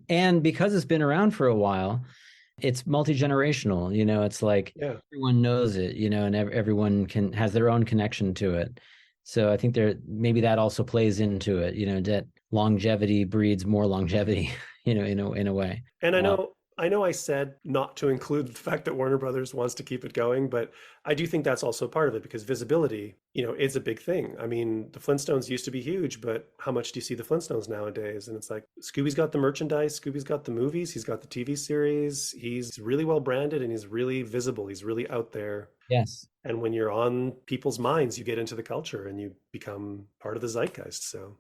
And because it's been around for a while, it's multi-generational. It's like everyone knows it, and everyone has their own connection to it. So I think maybe that also plays into it, that longevity breeds more longevity, in a way. And I know I know I said not to include the fact that Warner Brothers wants to keep it going, but I do think that's also part of it because visibility, is a big thing. I mean, the Flintstones used to be huge, but how much do you see the Flintstones nowadays? And it's like Scooby's got the merchandise, Scooby's got the movies, he's got the TV series, he's really well branded and he's really visible, he's really out there. Yes. And when you're on people's minds, you get into the culture and you become part of the zeitgeist. So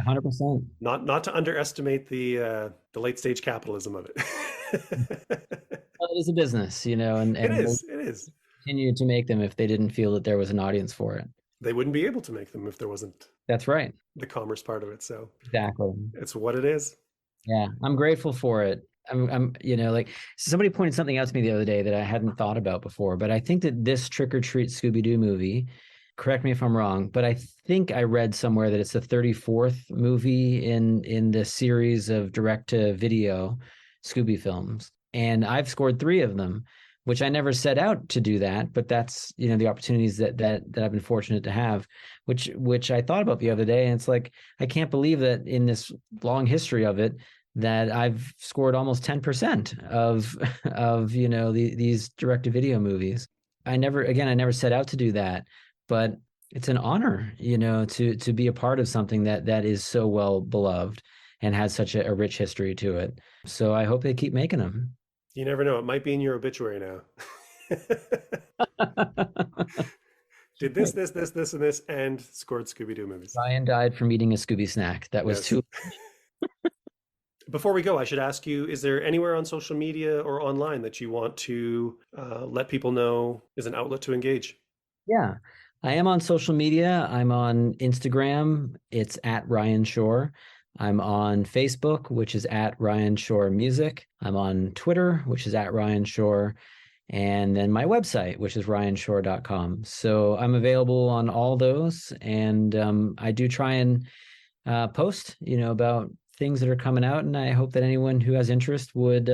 100%. not to underestimate the late stage capitalism of it. Well, it is a business, and It is. Continue to make them if they didn't feel that there was an audience for it. They wouldn't be able to make them if there wasn't That's right. the commerce part of it. So Exactly. it's what it is. Yeah, I'm grateful for it. I'm like somebody pointed something out to me the other day that I hadn't thought about before, but I think that this Trick or Treat Scooby-Doo movie, correct me if I'm wrong, but I think I read somewhere that it's the 34th movie in the series of direct-to-video Scooby films. And I've scored 3 of them, which I never set out to do that, but that's, the opportunities that I've been fortunate to have, which I thought about the other day. And it's like, I can't believe that in this long history of it, that I've scored almost 10% of these direct-to-video movies. I never set out to do that, but it's an honor, to be a part of something that is so well beloved and has such a rich history to it. So I hope they keep making them. You never know. It might be in your obituary now. Did this, and this, and scored Scooby-Doo movies. Ryan died from eating a Scooby snack. That was too. Before we go, I should ask you, is there anywhere on social media or online that you want to let people know is an outlet to engage? Yeah, I am on social media. I'm on Instagram. It's at Ryan Shore. I'm on Facebook, which is at Ryan Shore Music. I'm on Twitter, which is at Ryan Shore. And then my website, which is ryanshore.com. So I'm available on all those. And I do try and post, about things that are coming out. And I hope that anyone who has interest would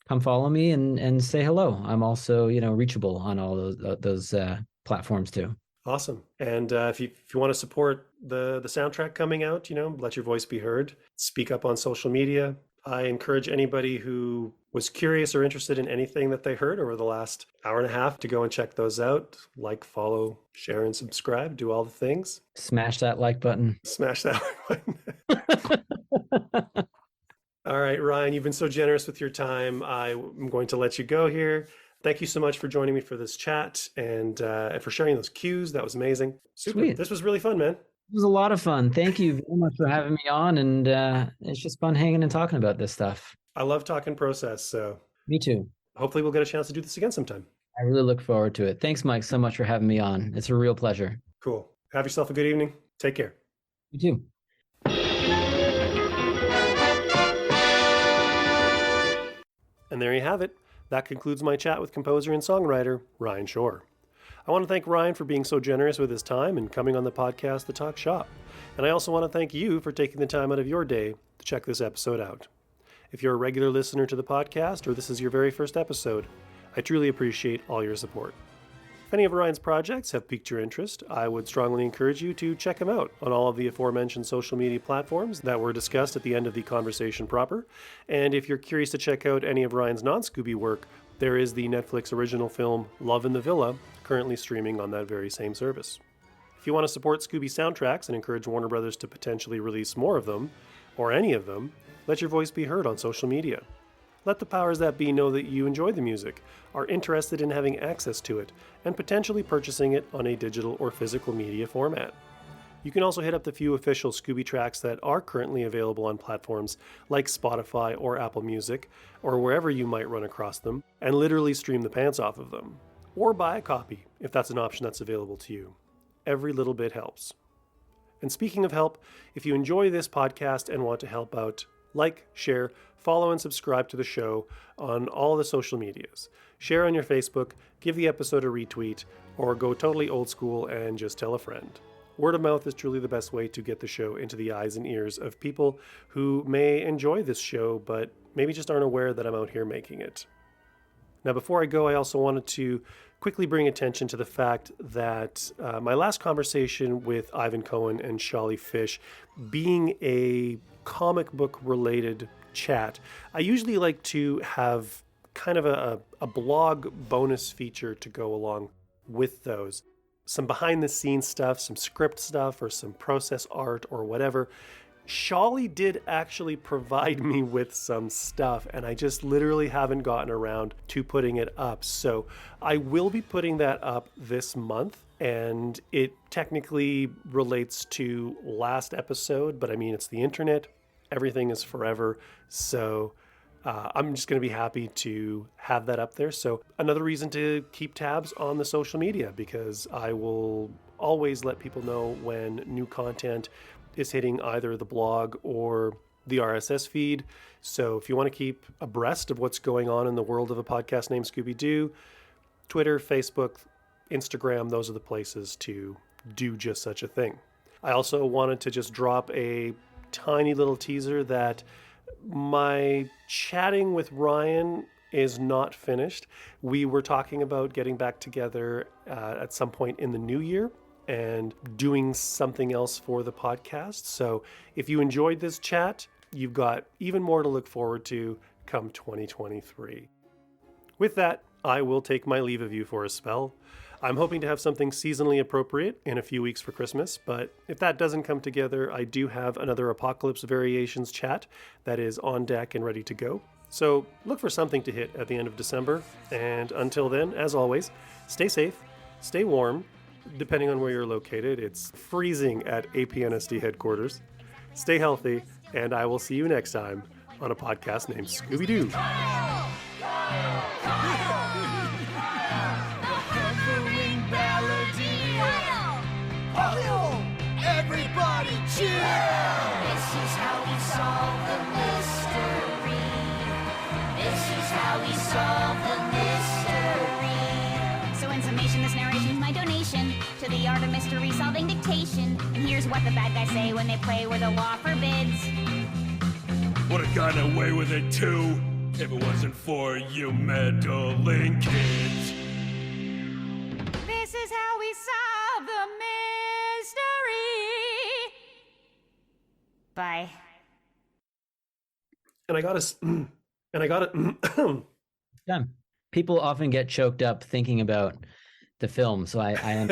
come follow me and say hello. I'm also, reachable on all those platforms too. Awesome. And if you want to support the soundtrack coming out, let your voice be heard. Speak up on social media. I encourage anybody who was curious or interested in anything that they heard over the last hour and a half to go and check those out. Like, follow, share, and subscribe. Do all the things. Smash that like button. Smash that like button. All right, Ryan, you've been so generous with your time. I'm going to let you go here. Thank you so much for joining me for this chat and for sharing those cues. That was amazing. Super. Sweet. This was really fun, man. It was a lot of fun. Thank you very much for having me on. And it's just fun hanging and talking about this stuff. I love talking process. So Me too. hopefully we'll get a chance to do this again sometime. I really look forward to it. Thanks, Mike, so much for having me on. It's a real pleasure. Cool. Have yourself a good evening. Take care. You too. And there you have it. That concludes my chat with composer and songwriter Ryan Shore. I want to thank Ryan for being so generous with his time and coming on the podcast to talk shop. And I also want to thank you for taking the time out of your day to check this episode out. If you're a regular listener to the podcast or this is your very first episode, I truly appreciate all your support. If any of Ryan's projects have piqued your interest, I would strongly encourage you to check him out on all of the aforementioned social media platforms that were discussed at the end of the conversation proper. And if you're curious to check out any of Ryan's non-Scooby work, there is the Netflix original film Love in the Villa, currently streaming on that very same service. If you want to support Scooby soundtracks and encourage Warner Brothers to potentially release more of them, or any of them, let your voice be heard on social media. Let the powers that be know that you enjoy the music, are interested in having access to it, and potentially purchasing it on a digital or physical media format. You can also hit up the few official Scooby tracks that are currently available on platforms like Spotify or Apple Music, or wherever you might run across them, and literally stream the pants off of them. Or buy a copy, if that's an option that's available to you. Every little bit helps. And speaking of help, if you enjoy this podcast and want to help out, like, share, follow, and subscribe to the show on all the social medias. Share on your Facebook, give the episode a retweet, or go totally old school and just tell a friend. Word of mouth is truly the best way to get the show into the eyes and ears of people who may enjoy this show, but maybe just aren't aware that I'm out here making it. Now, before I go, I also wanted to quickly bring attention to the fact that my last conversation with Ivan Cohen and Shali Fish, being a comic book related chat, I usually like to have kind of a blog bonus feature to go along with those. Some behind the scenes stuff, some script stuff, or some process art or whatever. Shawley did actually provide me with some stuff, and I just literally haven't gotten around to putting it up. So I will be putting that up this month, and it technically relates to last episode, but I mean, it's the internet. Everything is forever. So I'm just going to be happy to have that up there. So another reason to keep tabs on the social media, because I will always let people know when new content is hitting either the blog or the RSS feed. So if you want to keep abreast of what's going on in the world of a podcast named Scooby-Doo, Twitter, Facebook, Instagram, those are the places to do just such a thing. I also wanted to just drop a tiny little teaser that my chatting with Ryan is not finished. We were talking about getting back together at some point in the new year and doing something else for the podcast. So if you enjoyed this chat, you've got even more to look forward to come 2023. With that, I will take my leave of you for a spell. I'm hoping to have something seasonally appropriate in a few weeks for Christmas, but if that doesn't come together, I do have another Apocalypse Variations chat that is on deck and ready to go. So look for something to hit at the end of December, and until then, as always, stay safe, stay warm. Depending on where you're located, it's freezing at APNSD headquarters. Stay healthy, and I will see you next time on a podcast named Scooby-Doo. Everybody cheer! This is how we solve the mystery. This is how we solve the mystery. So in summation, this narration is my donation to the art of mystery solving dictation. And here's what the bad guys say when they play where the law forbids. Would've gotten away with it too, if it wasn't for you meddling kids. This is how we solve the mystery. Bye. And I gotta Yeah. People often get choked up thinking about the film, so I am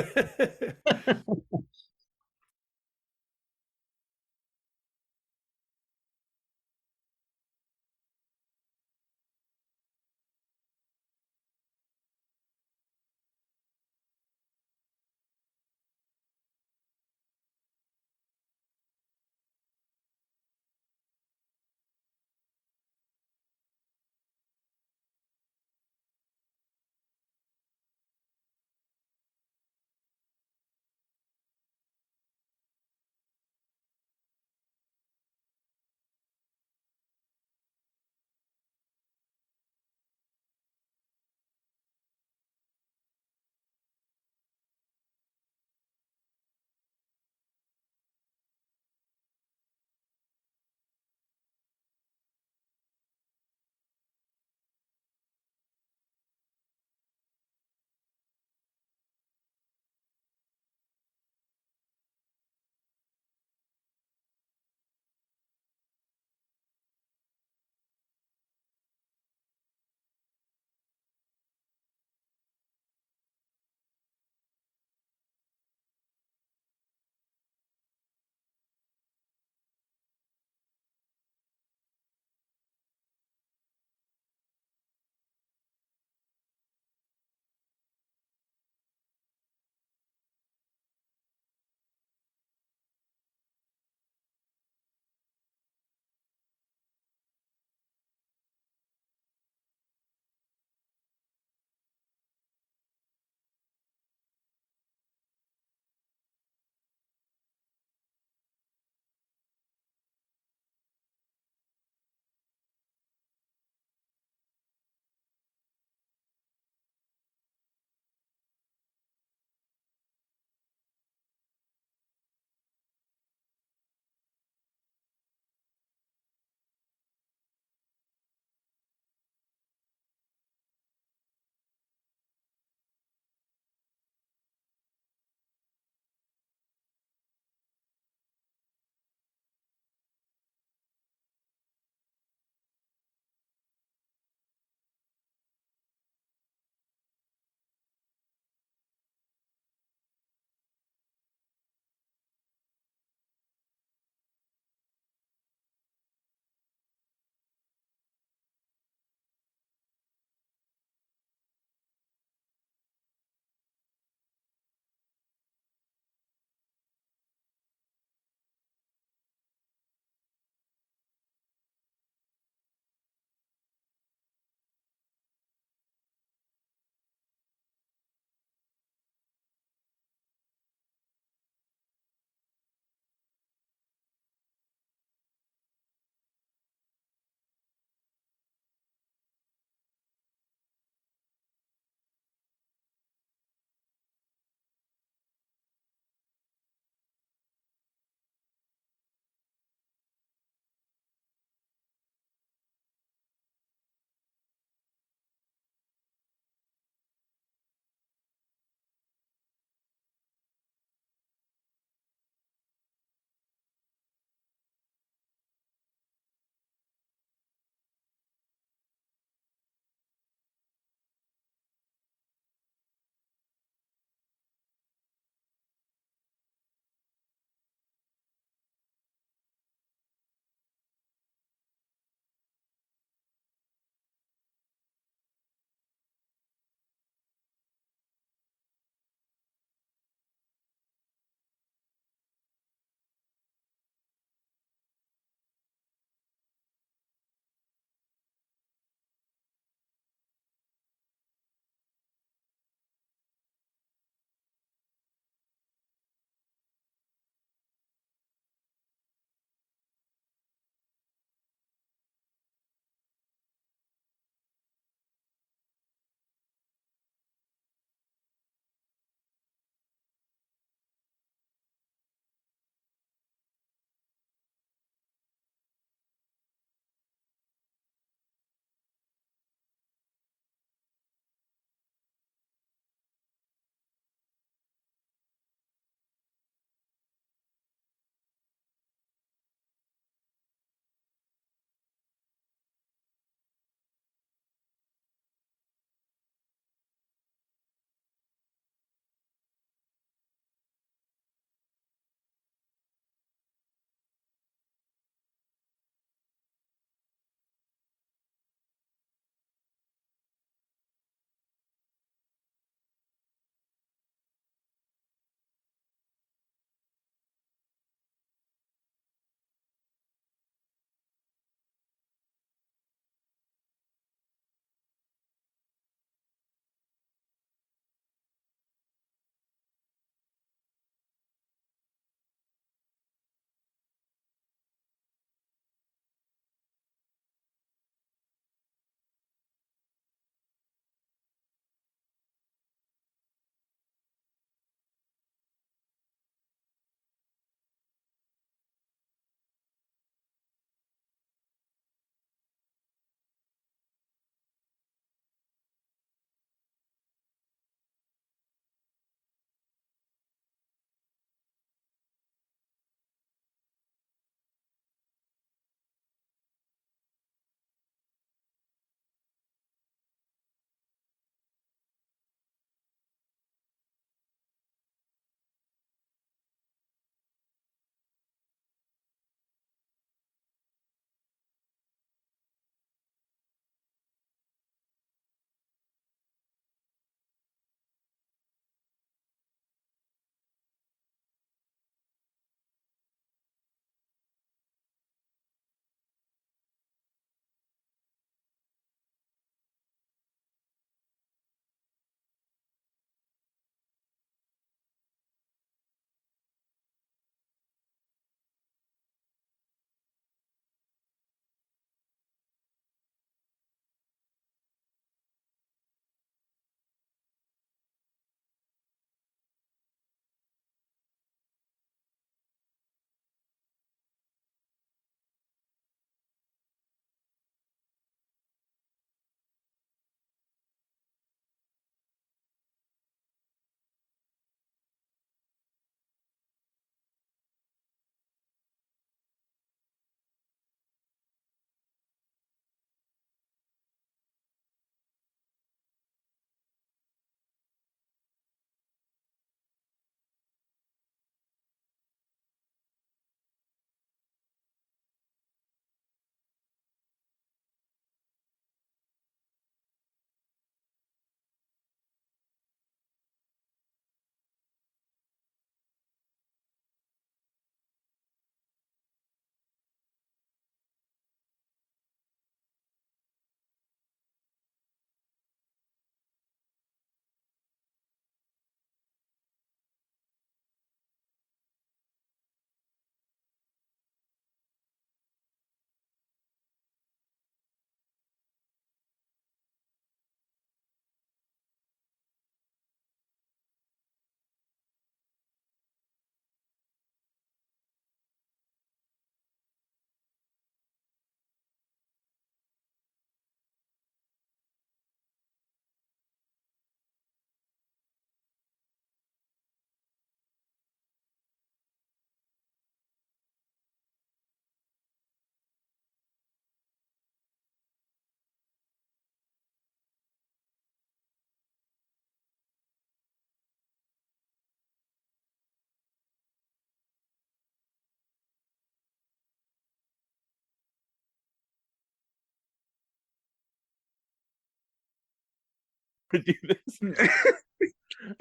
do this.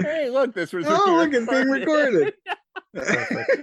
Hey, look, this was Oh, look, it's being recorded. Perfect.